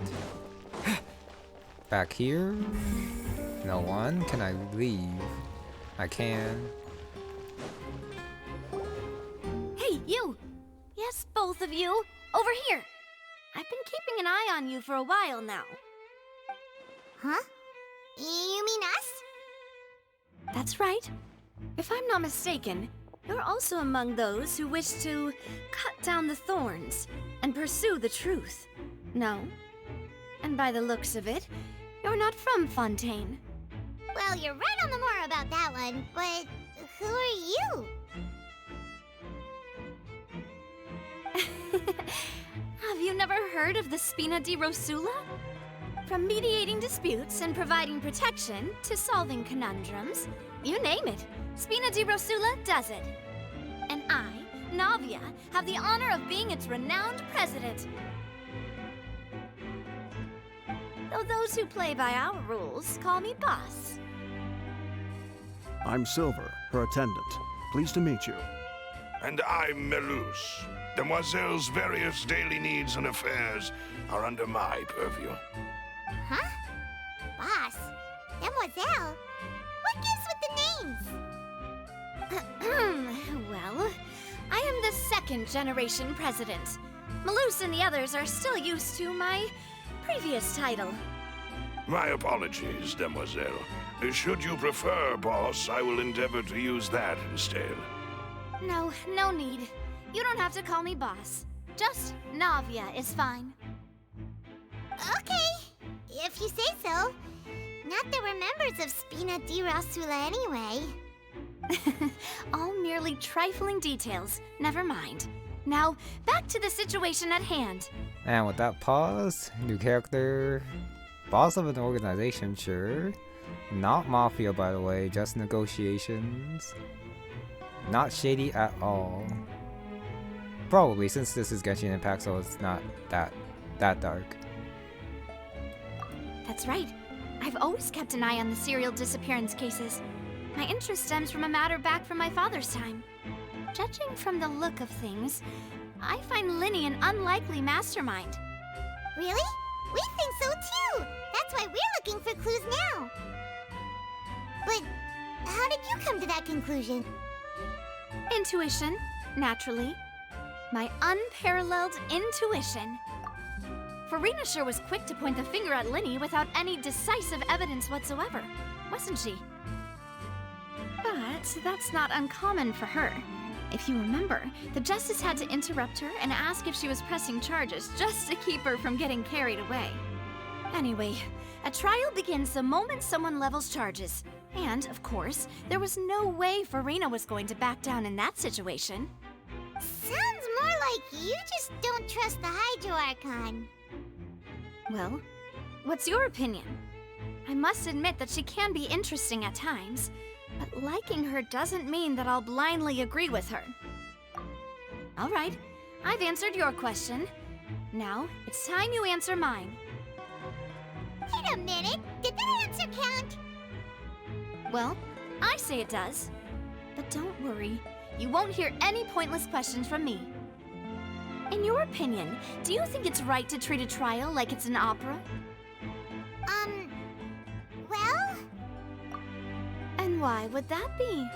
Back here? No one? Can I leave? I can. Hey, you! Yes, both of you! Over here! I've been keeping an eye on you for a while now. Huh? You mean us? That's right. If I'm not mistaken, you're also among those who wish to cut down the thorns and pursue the truth. No? And by the looks of it, you're not from Fontaine. Well, you're right on the more about that one, but who are you? Have you never heard of the Spina di Rosula? From mediating disputes and providing protection to solving conundrums, you name it, Spina di Rosula does it. And I, Navia, have the honor of being its renowned president. Though those who play by our rules call me boss. I'm Silver, her attendant. Pleased to meet you. And I'm Melus. Demoiselle's various daily needs and affairs are under my purview. Huh? Boss? Demoiselle? What gives with the names? Well, I am the second generation president. Melus and the others are still used to my previous title. My apologies, Demoiselle. Should you prefer, boss, I will endeavor to use that instead. No, no need. You don't have to call me boss. Just Navia is fine. Okay, if you say so. Not that we're members of Spina di Rosula anyway. All merely trifling details. Never mind. Now, back to the situation at hand. And with that pause, new character. Boss of an organization, sure. Not mafia, by the way, just negotiations. Not shady at all. Probably, since this is Genshin Impact, so it's not that dark. That's right. I've always kept an eye on the serial disappearance cases. My interest stems from a matter back from my father's time. Judging from the look of things, I find Lyney an unlikely mastermind. Really? We think so too! That's why we're looking for clues now! But how did you come to that conclusion? Intuition, naturally. My unparalleled intuition. Farina sure was quick to point the finger at Lyney without any decisive evidence whatsoever, wasn't she? But that's not uncommon for her. If you remember, the Justice had to interrupt her and ask if she was pressing charges just to keep her from getting carried away. Anyway, a trial begins the moment someone levels charges. And, of course, there was no way Farina was going to back down in that situation. Sounds more like you just don't trust the Hydro Archon. Well, what's your opinion? I must admit that she can be interesting at times, but liking her doesn't mean that I'll blindly agree with her. All right, I've answered your question. Now, it's time you answer mine. Wait a minute, did that answer count? Well, I say it does. But don't worry, you won't hear any pointless questions from me. In your opinion, do you think it's right to treat a trial like it's an opera? Well? And why would that be?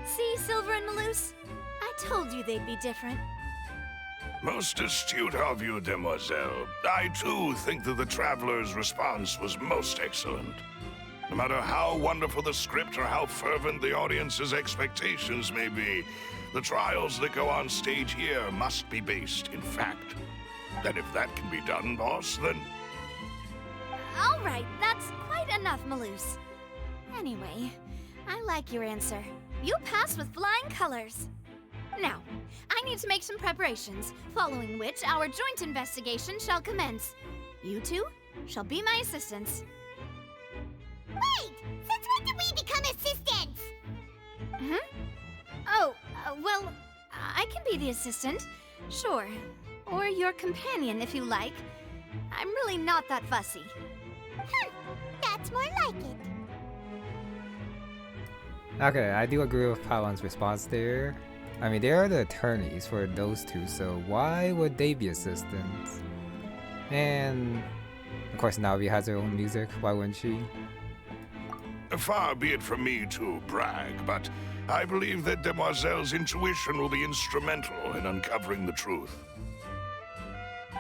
See, Silver and Melus? I told you they'd be different. Most astute of you, demoiselle. I too think that the Traveler's response was most excellent. No matter how wonderful the script or how fervent the audience's expectations may be, the trials that go on stage here must be based in fact. And if that can be done, boss, then... All right, that's quite enough, Melus. Anyway, I like your answer. You passed with flying colors. Now, I need to make some preparations, following which our joint investigation shall commence. You two shall be my assistants. Wait! Since when did we become assistants? Oh, well, I can be the assistant, sure. Or your companion, if you like. I'm really not that fussy. That's more like it. Okay, I do agree with Paimon's response there. I mean, they are the attorneys for those two, so why would they be assistants? And of course, Navia has her own music. Why wouldn't she? Far be it from me to brag, but I believe that Demoiselle's intuition will be instrumental in uncovering the truth.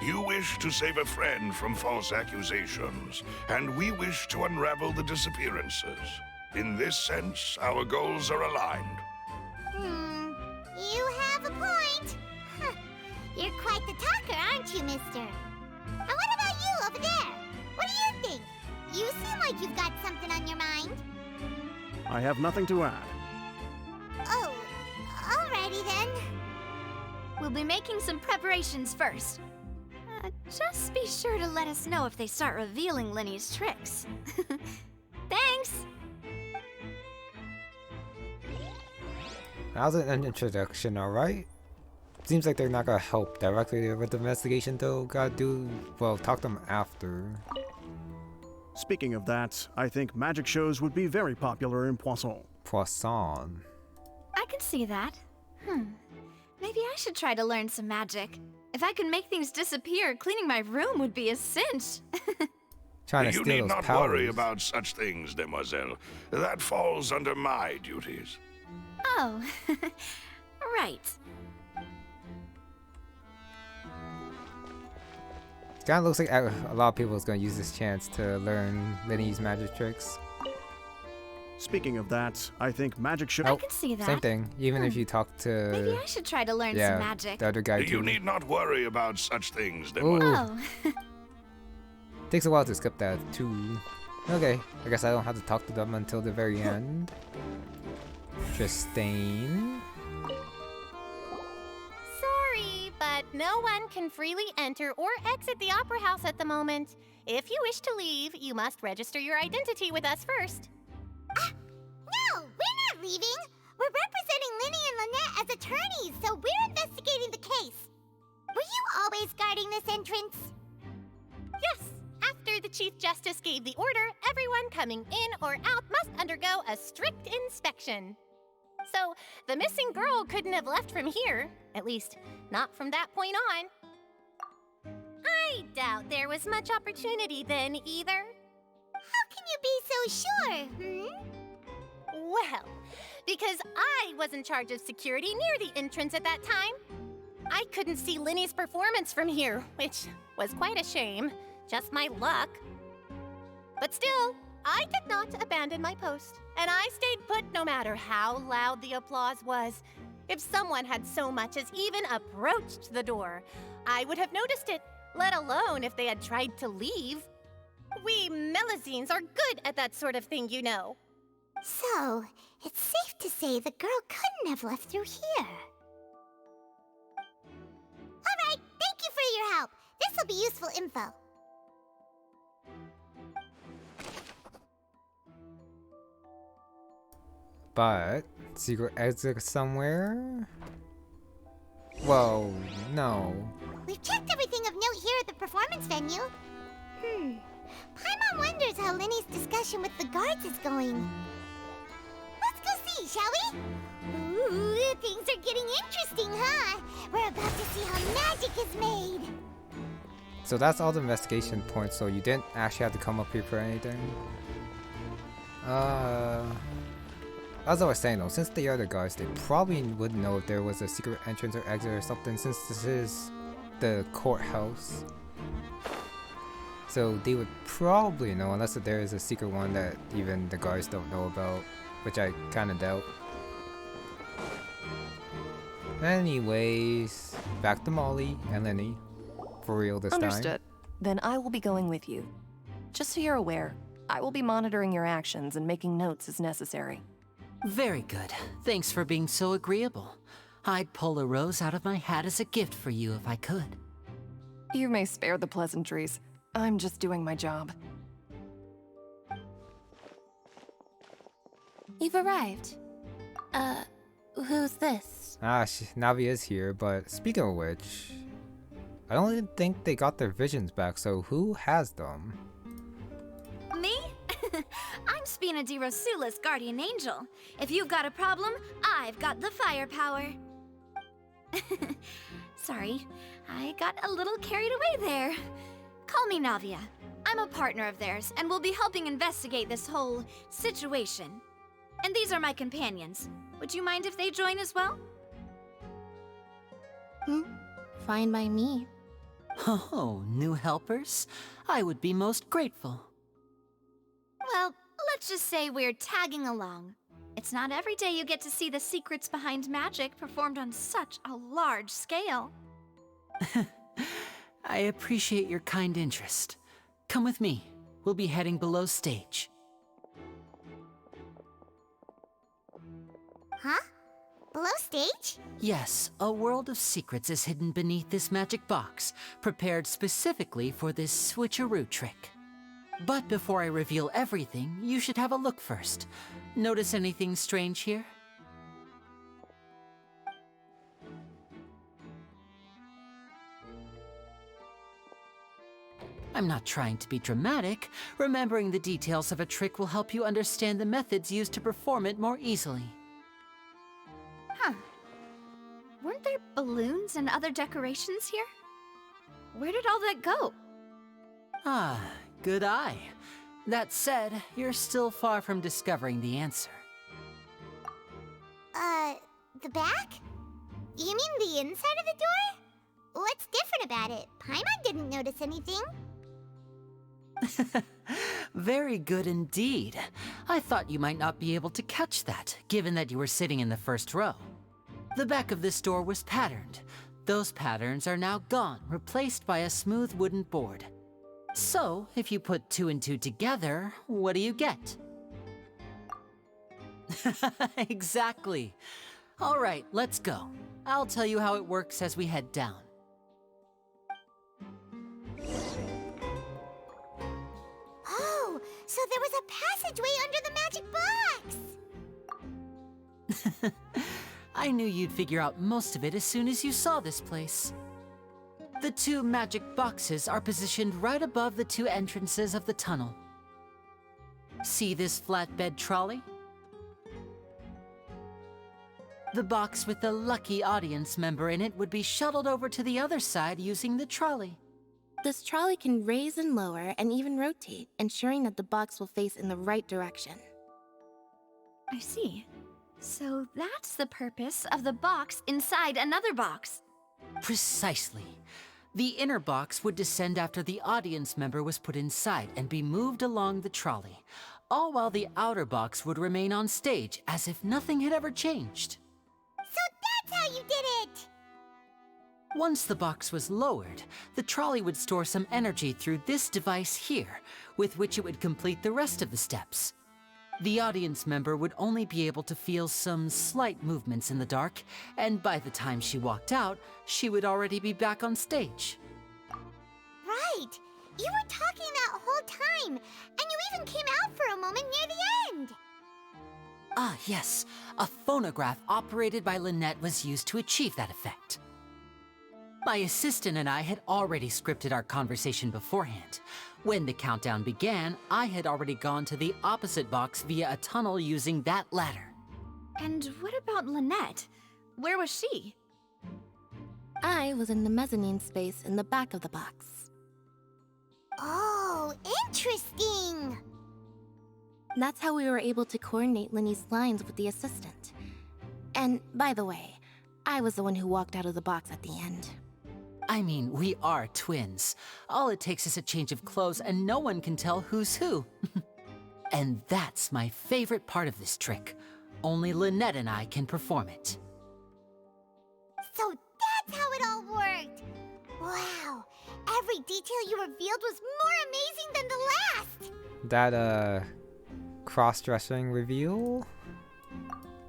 You wish to save a friend from false accusations, and we wish to unravel the disappearances. In this sense, our goals are aligned. You have a point. Huh. You're quite the talker, aren't you, mister? And what about you over there? What do you think? You seem like you've got something on your mind. I have nothing to add. Oh, alrighty then. We'll be making some preparations first. Just be sure to let us know if they start revealing Lyney's tricks. Thanks! That was an introduction, alright? Seems like they're not gonna help directly with the investigation though. Gotta do, well, talk to them after. Speaking of that, I think magic shows would be very popular in Poisson. Poisson. I can see that. Maybe I should try to learn some magic. If I could make things disappear, cleaning my room would be a cinch. Trying to You steal need those not powers. worry about such things, demoiselle. That falls under my duties. Oh, right. It kinda looks like a lot of people is gonna use this chance to learn Lyney's magic tricks. Speaking of that, I think magic should... I can see that. Same thing. Even if you talk to... Maybe I should try to learn some magic. the other guy too. You need not worry about such things, demoiselle. Oh. Takes a while to skip that too. Okay, I guess I don't have to talk to them until the very end. Interesting. Sorry, but no one can freely enter or exit the Opera House at the moment. If you wish to leave, you must register your identity with us first. No, we're not leaving. We're representing Lyney and Lynette as attorneys, so we're investigating the case. Were you always guarding this entrance? Yes. After the Chief Justice gave the order, everyone coming in or out must undergo a strict inspection. So, the missing girl couldn't have left from here. At least, not from that point on. I doubt there was much opportunity then, either. How can you be so sure, Well, because I was in charge of security near the entrance at that time. I couldn't see Lyney's performance from here, which was quite a shame. Just my luck. But still, I did not abandon my post, and I stayed put no matter how loud the applause was. If someone had so much as even approached the door, I would have noticed it, let alone if they had tried to leave. We Melosines are good at that sort of thing, you know. So, it's safe to say the girl couldn't have left through here. Alright, thank you for your help. This will be useful info. But secret exit somewhere? Whoa, no. We've checked everything of note here at the performance venue. Paimon wonders how Lyney's discussion with the guards is going. Let's go see, shall we? Ooh, things are getting interesting, huh? We're about to see how magic is made. So that's all the investigation points, so you didn't actually have to come up here for anything? As I was saying though, since they are the guards, they probably wouldn't know if there was a secret entrance or exit or something, since this is the courthouse. So they would probably know, unless there is a secret one that even the guards don't know about, which I kind of doubt. Anyways, back to Molly and Lyney. For real this time. Understood. Then I will be going with you. Just so you're aware, I will be monitoring your actions and making notes as necessary. Very good. Thanks for being so agreeable. I'd pull a rose out of my hat as a gift for you if I could. You may spare the pleasantries. I'm just doing my job. You've arrived. Who's this? Navia is here, but speaking of which, I don't even think they got their visions back, so who has them? Me? I'm Spina di Rosula's guardian angel. If you've got a problem, I've got the firepower. Sorry, I got a little carried away there. Call me Navia. I'm a partner of theirs, and will be helping investigate this whole situation. And these are my companions. Would you mind if they join as well? Fine by me. Oh, new helpers? I would be most grateful. Well, let's just say we're tagging along. It's not every day you get to see the secrets behind magic performed on such a large scale. I appreciate your kind interest. Come with me. We'll be heading below stage. Huh? Below stage? Yes, a world of secrets is hidden beneath this magic box, prepared specifically for this switcheroo trick. But before I reveal everything, you should have a look first. Notice anything strange here? I'm not trying to be dramatic. Remembering the details of a trick will help you understand the methods used to perform it more easily. Huh. Weren't there balloons and other decorations here? Where did all that go? Ah, good eye. That said, you're still far from discovering the answer. The back? You mean the inside of the door? What's different about it? Paimon didn't notice anything. Very good indeed. I thought you might not be able to catch that, given that you were sitting in the first row. The back of this door was patterned. Those patterns are now gone, replaced by a smooth wooden board. So, if you put 2 and 2 together, what do you get? Exactly. All right, let's go. I'll tell you how it works as we head down. Oh, so there was a passageway under the magic box! I knew you'd figure out most of it as soon as you saw this place. The 2 magic boxes are positioned right above the 2 entrances of the tunnel. See this flatbed trolley? The box with the lucky audience member in it would be shuttled over to the other side using the trolley. This trolley can raise and lower and even rotate, ensuring that the box will face in the right direction. I see. So that's the purpose of the box inside another box. Precisely. The inner box would descend after the audience member was put inside and be moved along the trolley, all while the outer box would remain on stage as if nothing had ever changed. So that's how you did it! Once the box was lowered, the trolley would store some energy through this device here, with which it would complete the rest of the steps. The audience member would only be able to feel some slight movements in the dark, and by the time she walked out, she would already be back on stage. Right! You were talking that whole time, and you even came out for a moment near the end! Ah, yes. A phonograph operated by Lynette was used to achieve that effect. My assistant and I had already scripted our conversation beforehand. When the countdown began, I had already gone to the opposite box via a tunnel using that ladder. And what about Lynette? Where was she? I was in the mezzanine space in the back of the box. Oh, interesting! That's how we were able to coordinate Lyney's lines with the assistant. And by the way, I was the one who walked out of the box at the end. I mean, we are twins. All it takes is a change of clothes and no one can tell who's who. And that's my favorite part of this trick. Only Lynette and I can perform it. So that's how it all worked! Wow! Every detail you revealed was more amazing than the last! That, cross-dressing reveal?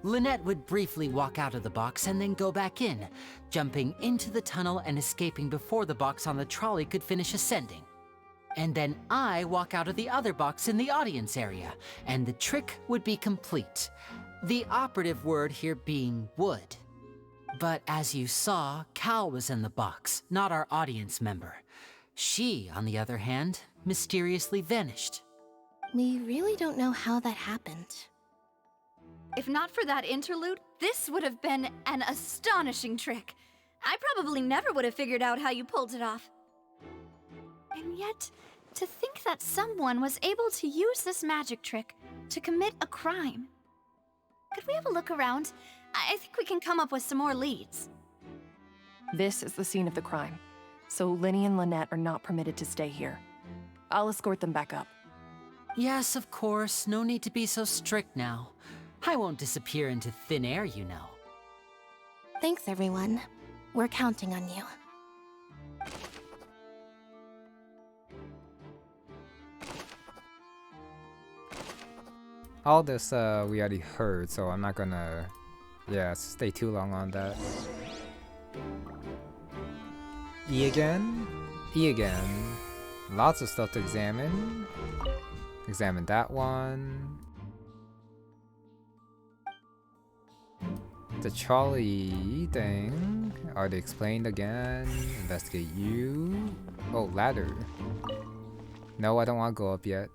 Lynette would briefly walk out of the box and then go back in, jumping into the tunnel and escaping before the box on the trolley could finish ascending. And then I walk out of the other box in the audience area, and the trick would be complete. The operative word here being would. But as you saw, Cal was in the box, not our audience member. She, on the other hand, mysteriously vanished. We really don't know how that happened. If not for that interlude, this would have been an astonishing trick. I probably never would have figured out how you pulled it off. And yet, to think that someone was able to use this magic trick to commit a crime. Could we have a look around? I think we can come up with some more leads. This is the scene of the crime, so Lyney and Lynette are not permitted to stay here. I'll escort them back up. Yes, of course. No need to be so strict now. I won't disappear into thin air, you know. Thanks, everyone. We're counting on you. All this, we already heard, so I'm not gonna, stay too long on that. E again? E again. Lots of stuff to examine. Examine that one. The trolley thing. Are they explained again? Investigate you. Oh, ladder. No, I don't want to go up yet.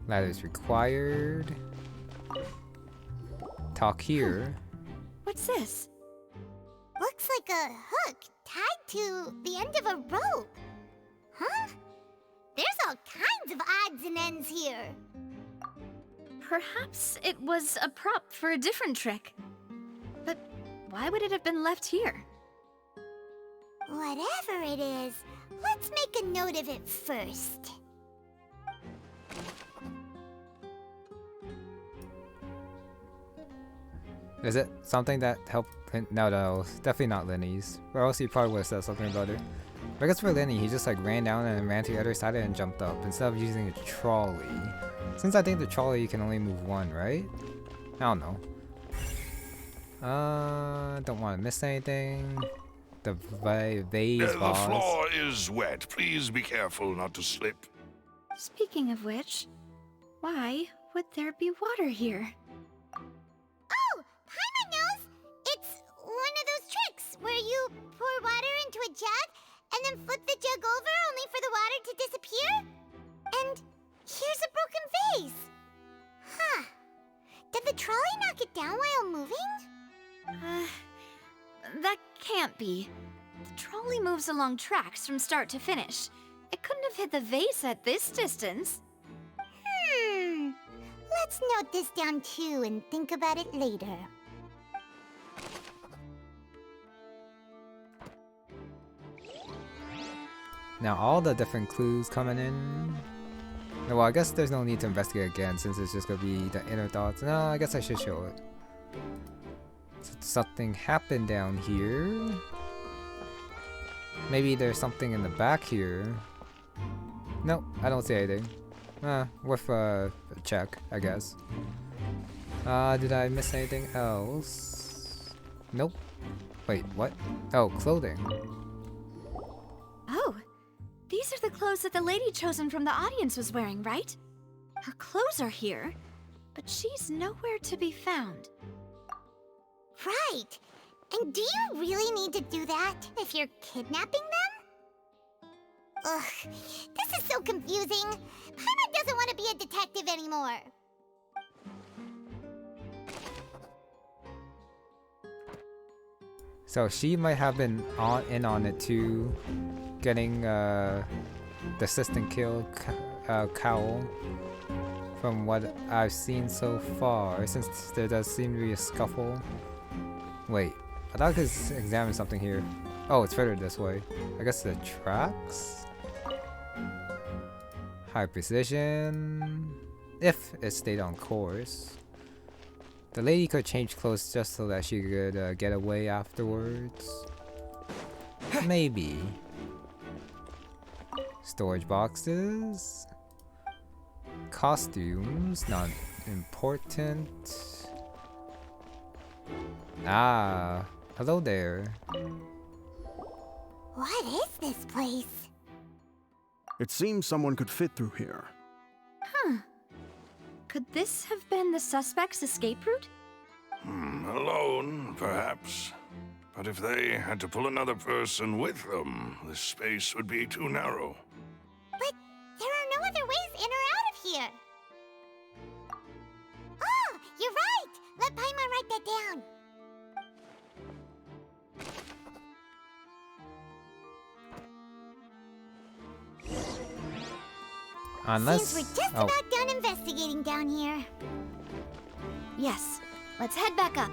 Ladder is required. Talk here. What's this? Looks like a hook tied to the end of a rope. Huh? There's all kinds of odds and ends here. Perhaps it was a prop for a different trick. But why would it have been left here? Whatever it is, let's make a note of it first. Is it something that helped? No, definitely not Lyney's. Or else he probably would have said something about it. But I guess for Lyney, he just like ran down and ran to the other side and jumped up instead of using a trolley. Since I think the trolley can only move one, right? I don't know. Don't want to miss anything. The vase The vase. floor is wet. Please be careful not to slip. Speaking of which, why would there be water here? Oh, Paimon knows! It's one of those tricks where you pour water into a jug and then flip the jug over only for the water to disappear? And here's a broken vase! Huh. Did the trolley knock it down while moving? That can't be. The trolley moves along tracks from start to finish. It couldn't have hit the vase at this distance. Let's note this down too and think about it later. Now all the different clues coming in. Well, I guess there's no need to investigate again since it's just gonna be the inner thoughts. No, I guess I should show it. So something happened down here. Maybe there's something in the back here. Nope, I don't see anything. Worth a check, I guess. Did I miss anything else? Nope. Wait, what? Oh, clothing. Oh, these are the clothes that the lady chosen from the audience was wearing, right? Her clothes are here, but she's nowhere to be found. Right! And do you really need to do that if you're kidnapping them? Ugh, this is so confusing. Paimon doesn't want to be a detective anymore. So she might have been in on it too, getting the assistant killed, Cowl. From what I've seen so far, since there does seem to be a scuffle. Wait, I thought I could examine something here. Oh, it's further this way. I guess the tracks? High precision. If it stayed on course. The lady could change clothes just so that she could get away afterwards. Maybe. Storage boxes. Costumes, not important. Ah, hello there. What is this place? It seems someone could fit through here. Huh. Could this have been the suspect's escape route? Alone, perhaps. But if they had to pull another person with them, the space would be too narrow. But there are no other ways in or out of here. Oh, you're right! Let Paimon write that down. Unless... Seems we're just about done investigating down here. Yes, let's head back up.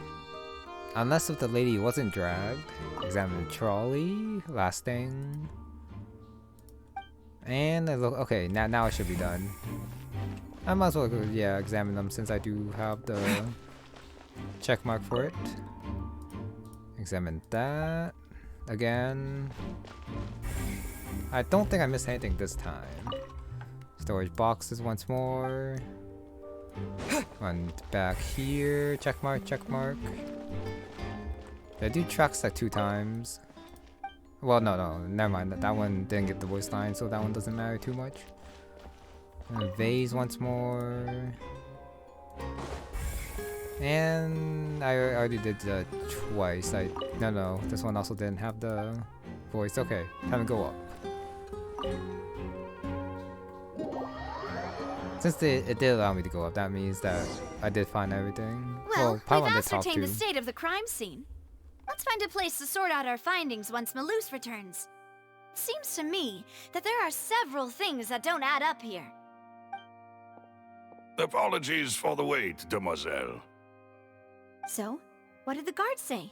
Unless if the lady wasn't dragged. Examine the trolley. Last thing. And I look... Okay, now it should be done. I might as well go, yeah, examine them since I do have the check mark for it. Examine that. Again. I don't think I missed anything this time. Storage boxes once more. One back here. Check mark, check mark. Did I do tracks like 2 times? Well, no, never mind. That one didn't get the voice line, so that one doesn't matter too much. And vase once more. And I already did that twice. No, this one also didn't have the voice. Okay, time to go up. Since it did allow me to go up, that means that I did find everything. Well, Paimon we've did talk ascertained the too. state of the crime scene. Let's find a place to sort out our findings once Melus returns. It seems to me that there are several things that don't add up here. Apologies for the wait, demoiselle. So, what did the guards say?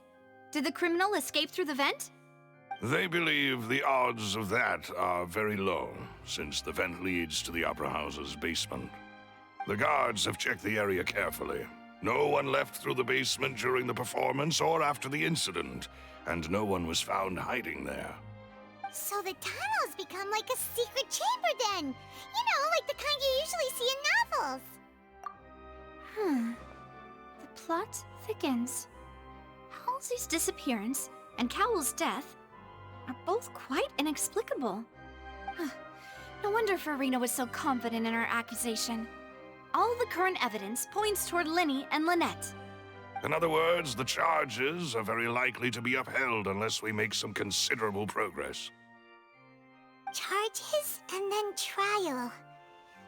Did the criminal escape through the vent? They believe the odds of that are very low, since the vent leads to the Opera House's basement. The guards have checked the area carefully. No one left through the basement during the performance or after the incident, and no one was found hiding there. So the tunnels become like a secret chamber then. You know, like the kind you usually see in novels. The plot thickens. Halsey's disappearance and Cowell's death are both quite inexplicable. No wonder Farina was so confident in her accusation. All the current evidence points toward Lyney and Lynette. In other words, the charges are very likely to be upheld unless we make some considerable progress. Charges and then trial.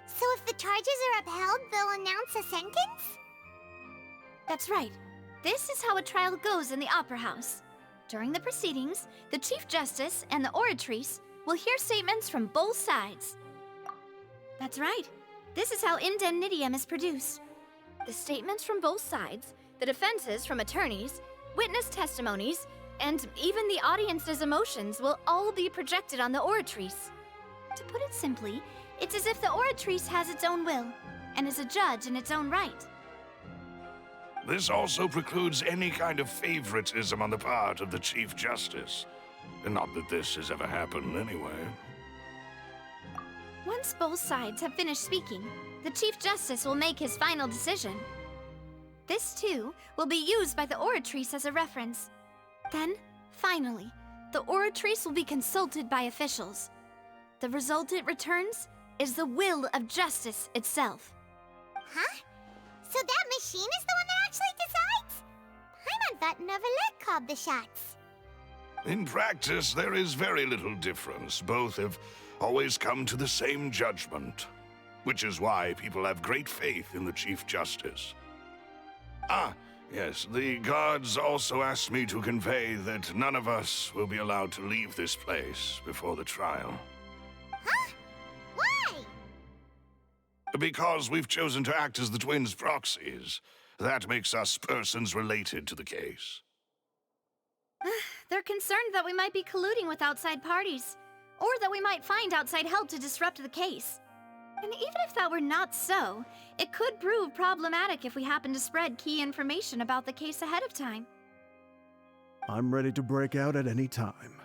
So if the charges are upheld, they'll announce a sentence? That's right. This is how a trial goes in the Opera House. During the proceedings, the Chief Justice and the Oratrice will hear statements from both sides. That's right. This is how indemnitium is produced. The statements from both sides, the defenses from attorneys, witness testimonies, and even the audience's emotions will all be projected on the Oratrice. To put it simply, it's as if the Oratrice has its own will, and is a judge in its own right. This also precludes any kind of favoritism on the part of the Chief Justice. Not that this has ever happened anyway. Once both sides have finished speaking, the Chief Justice will make his final decision. This, too, will be used by the Oratrice as a reference. Then, finally, the Oratrice will be consulted by officials. The result it returns is the will of justice itself. Huh? So that machine is the one that actually decides? Paimon thought Neuvillette called the shots. In practice, there is very little difference. Both have always come to the same judgment, which is why people have great faith in the Chief Justice. Ah, yes, the guards also asked me to convey that none of us will be allowed to leave this place before the trial. Huh? Why? Because we've chosen to act as the twins' proxies. That makes us persons related to the case. They're concerned that we might be colluding with outside parties, or that we might find outside help to disrupt the case. And even if that were not so, it could prove problematic if we happen to spread key information about the case ahead of time. I'm ready to break out at any time.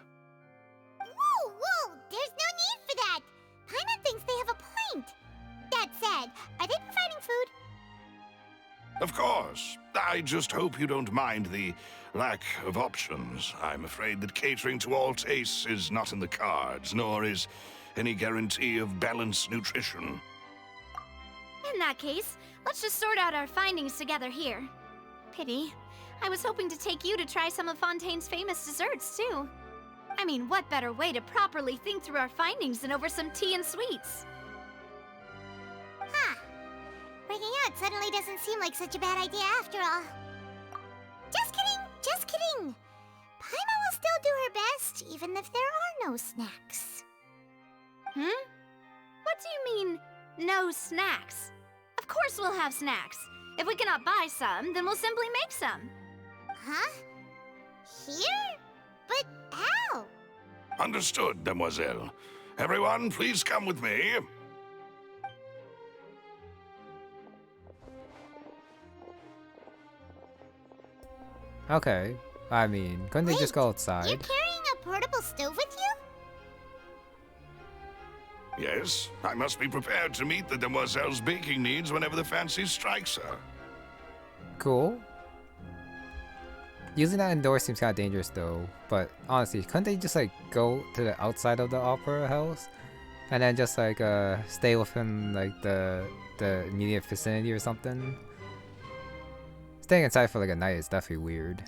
Whoa, whoa! There's no need for that! Paimon thinks they have a point! That said, are they providing food? Of course. I just hope you don't mind the lack of options. I'm afraid that catering to all tastes is not in the cards, nor is any guarantee of balanced nutrition. In that case, let's just sort out our findings together here. Pity. I was hoping to take you to try some of Fontaine's famous desserts, too. I mean, what better way to properly think through our findings than over some tea and sweets? Huh. Breaking out suddenly doesn't seem like such a bad idea after all. Just kidding, just kidding. Paimon will still do her best, even if there are no snacks. What do you mean, no snacks? Of course we'll have snacks. If we cannot buy some, then we'll simply make some. Huh? Here? But how? Understood, demoiselle. Everyone, please come with me. Okay. I mean, couldn't they just go outside? You're carrying a portable stove with you? Yes, I must be prepared to meet the demoiselle's baking needs whenever the fancy strikes her. Cool. Using that indoors seems kind of dangerous though, but honestly, couldn't they just like go to the outside of the opera house and then just like stay within like the immediate vicinity or something? Staying inside for like a night is definitely weird.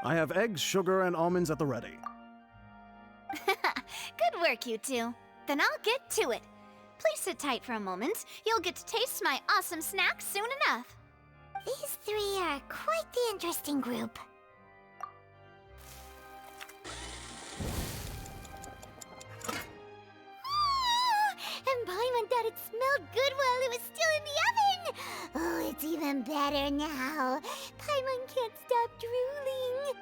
I have eggs, sugar, and almonds at the ready. Good work, you two. Then I'll get to it. Please sit tight for a moment. You'll get to taste my awesome snacks soon enough. These three are quite the interesting group. And Paimon thought it smelled good while it was still in the oven! Oh, it's even better now. Paimon can't stop drooling.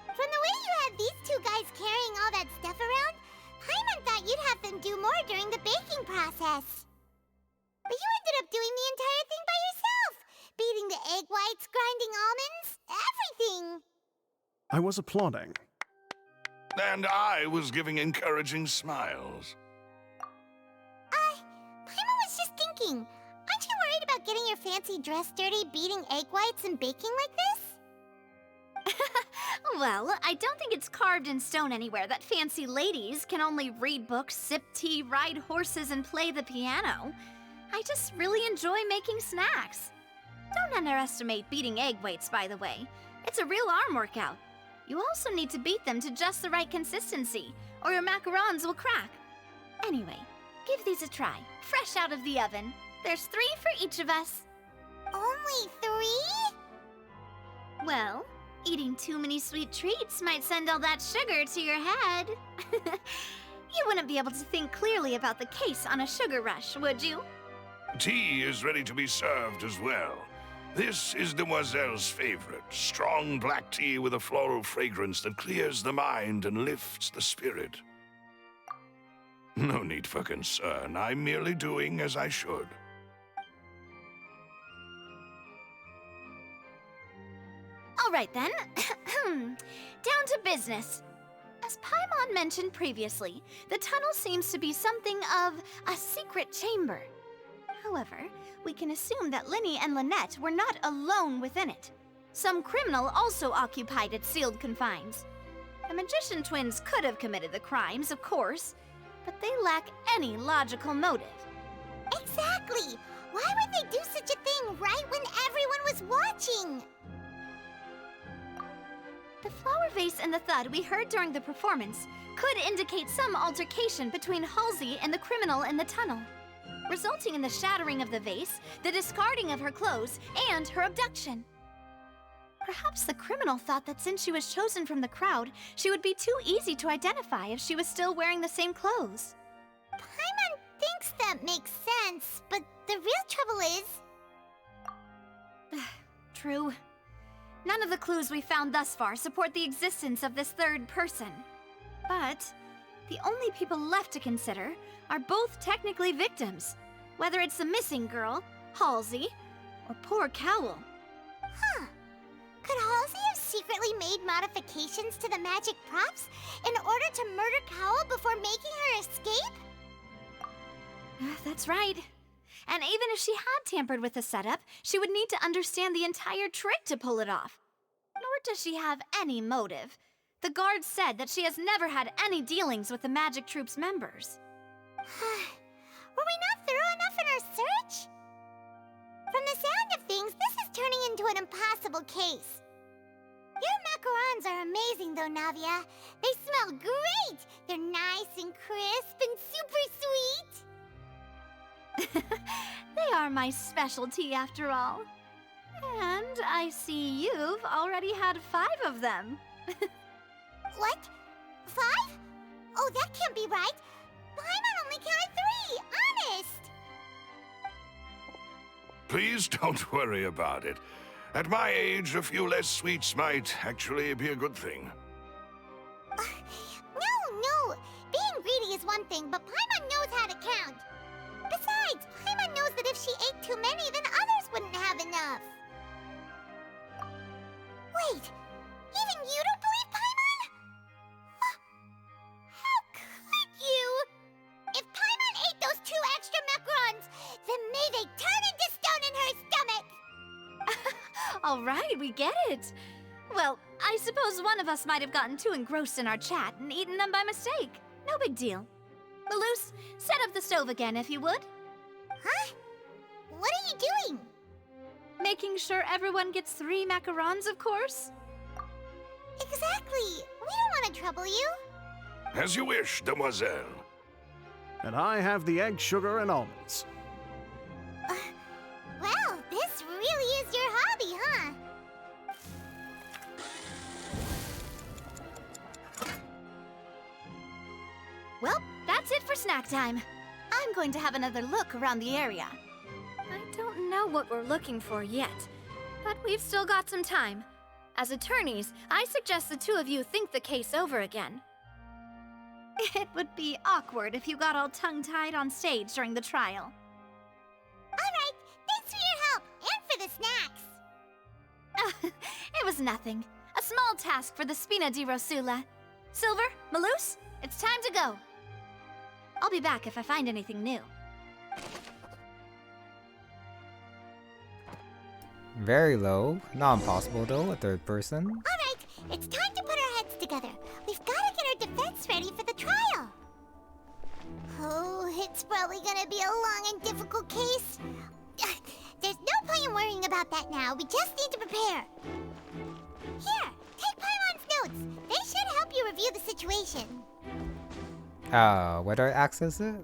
From the way you had these two guys carrying all that stuff around, Paimon thought you'd have them do more during the baking process. But you ended up doing the entire thing by yourself! Beating the egg whites, grinding almonds, everything! I was applauding. And I was giving encouraging smiles. Paimon was just thinking, aren't you worried about getting your fancy dress dirty beating egg whites and baking like this? Well, I don't think it's carved in stone anywhere that fancy ladies can only read books, sip tea, ride horses, and play the piano. I just really enjoy making snacks. Don't underestimate beating egg whites, by the way. It's a real arm workout. You also need to beat them to just the right consistency, or your macarons will crack. Anyway, give these a try, fresh out of the oven. There's 3 for each of us. Only 3? Well, eating too many sweet treats might send all that sugar to your head. You wouldn't be able to think clearly about the case on a sugar rush, would you? Tea is ready to be served as well. This is Demoiselle's favorite, strong black tea with a floral fragrance that clears the mind and lifts the spirit. No need for concern. I'm merely doing as I should. All right then. Down to business. As Paimon mentioned previously, the tunnel seems to be something of a secret chamber. However, we can assume that Lyney and Lynette were not alone within it. Some criminal also occupied its sealed confines. The magician twins could have committed the crimes, of course, but they lack any logical motive. Exactly! Why would they do such a thing right when everyone was watching? The flower vase and the thud we heard during the performance could indicate some altercation between Halsey and the criminal in the tunnel, resulting in the shattering of the vase, the discarding of her clothes, and her abduction. Perhaps the criminal thought that since she was chosen from the crowd, she would be too easy to identify if she was still wearing the same clothes. Paimon thinks that makes sense, but the real trouble is... True. None of the clues we found thus far support the existence of this third person. But the only people left to consider are both technically victims, whether it's the missing girl, Halsey, or poor Cowl. Huh. Could Halsey have secretly made modifications to the magic props in order to murder Cowl before making her escape? That's right. And even if she had tampered with the setup, she would need to understand the entire trick to pull it off. Nor does she have any motive. The guards said that she has never had any dealings with the magic troop's members. Were we not thorough enough in our search? From the sound of things, this is turning into an impossible case. Your macarons are amazing though, Navia. They smell great! They're nice and crisp and super sweet! They are my specialty after all. And I see you've already had 5 of them. What? 5? Oh, that can't be right. Paimon only counted 3, honest! Please don't worry about it. At my age, a few less sweets might actually be a good thing. No. Being greedy is one thing, but Paimon knows how to count. Besides, Paimon knows that if she ate too many, then others wouldn't have enough. Wait, even you don't believe Paimon? How could you? If Paimon ate those 2 extra macarons, then may they turn into stone in her stomach! All right, we get it. Well, I suppose one of us might have gotten too engrossed in our chat and eaten them by mistake. No big deal. Melus, set up the stove again if you would. Huh? What are you doing? Making sure everyone gets 3 macarons, of course. Exactly. We don't want to trouble you. As you wish, demoiselle. And I have the egg, sugar, and almonds. Well, this really is your hobby, huh? Well, that's it for snack time. I'm going to have another look around the area. I don't know what we're looking for yet, but we've still got some time. As attorneys, I suggest the 2 of you think the case over again. It would be awkward if you got all tongue-tied on stage during the trial. All right, thanks for your help, and for the snacks. It was nothing. A small task for the Spina di Rosula. Silver, Melus, it's time to go. I'll be back if I find anything new. Very low. Not impossible though, a third person. Alright, it's time to put our heads together. We've got to get our defense ready for the trial. Oh, it's probably gonna be a long and difficult case. There's no point in worrying about that now. We just need to prepare. Here, take Paimon's notes. They should help you review the situation. Where do I access it?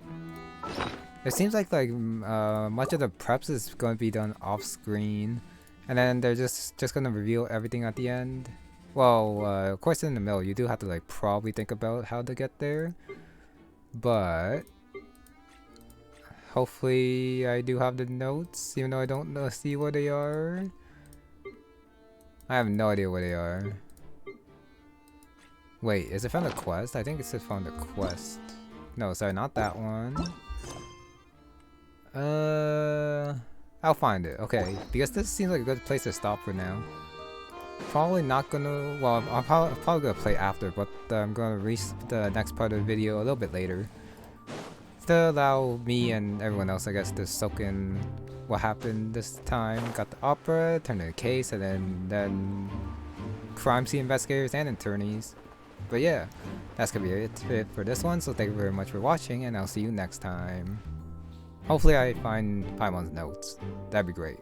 It seems like much of the preps is going to be done off screen, and then they're just going to reveal everything at the end. Well, of course in the middle you do have to like probably think about how to get there, but hopefully I do have the notes, even though I don't see where they are. I have no idea where they are. Wait, is it from the quest? I think it says from the quest. No, sorry, not that one. I'll find it. Okay, because this seems like a good place to stop for now. Probably not gonna. Well, I'm probably gonna play after, but I'm gonna reach the next part of the video a little bit later. To allow me and everyone else, I guess, to soak in what happened this time. Got the opera, turned in a case, and then crime scene investigators and attorneys. But yeah, that's gonna be it for this one, so thank you very much for watching, and I'll see you next time. Hopefully I find Paimon's notes. That'd be great.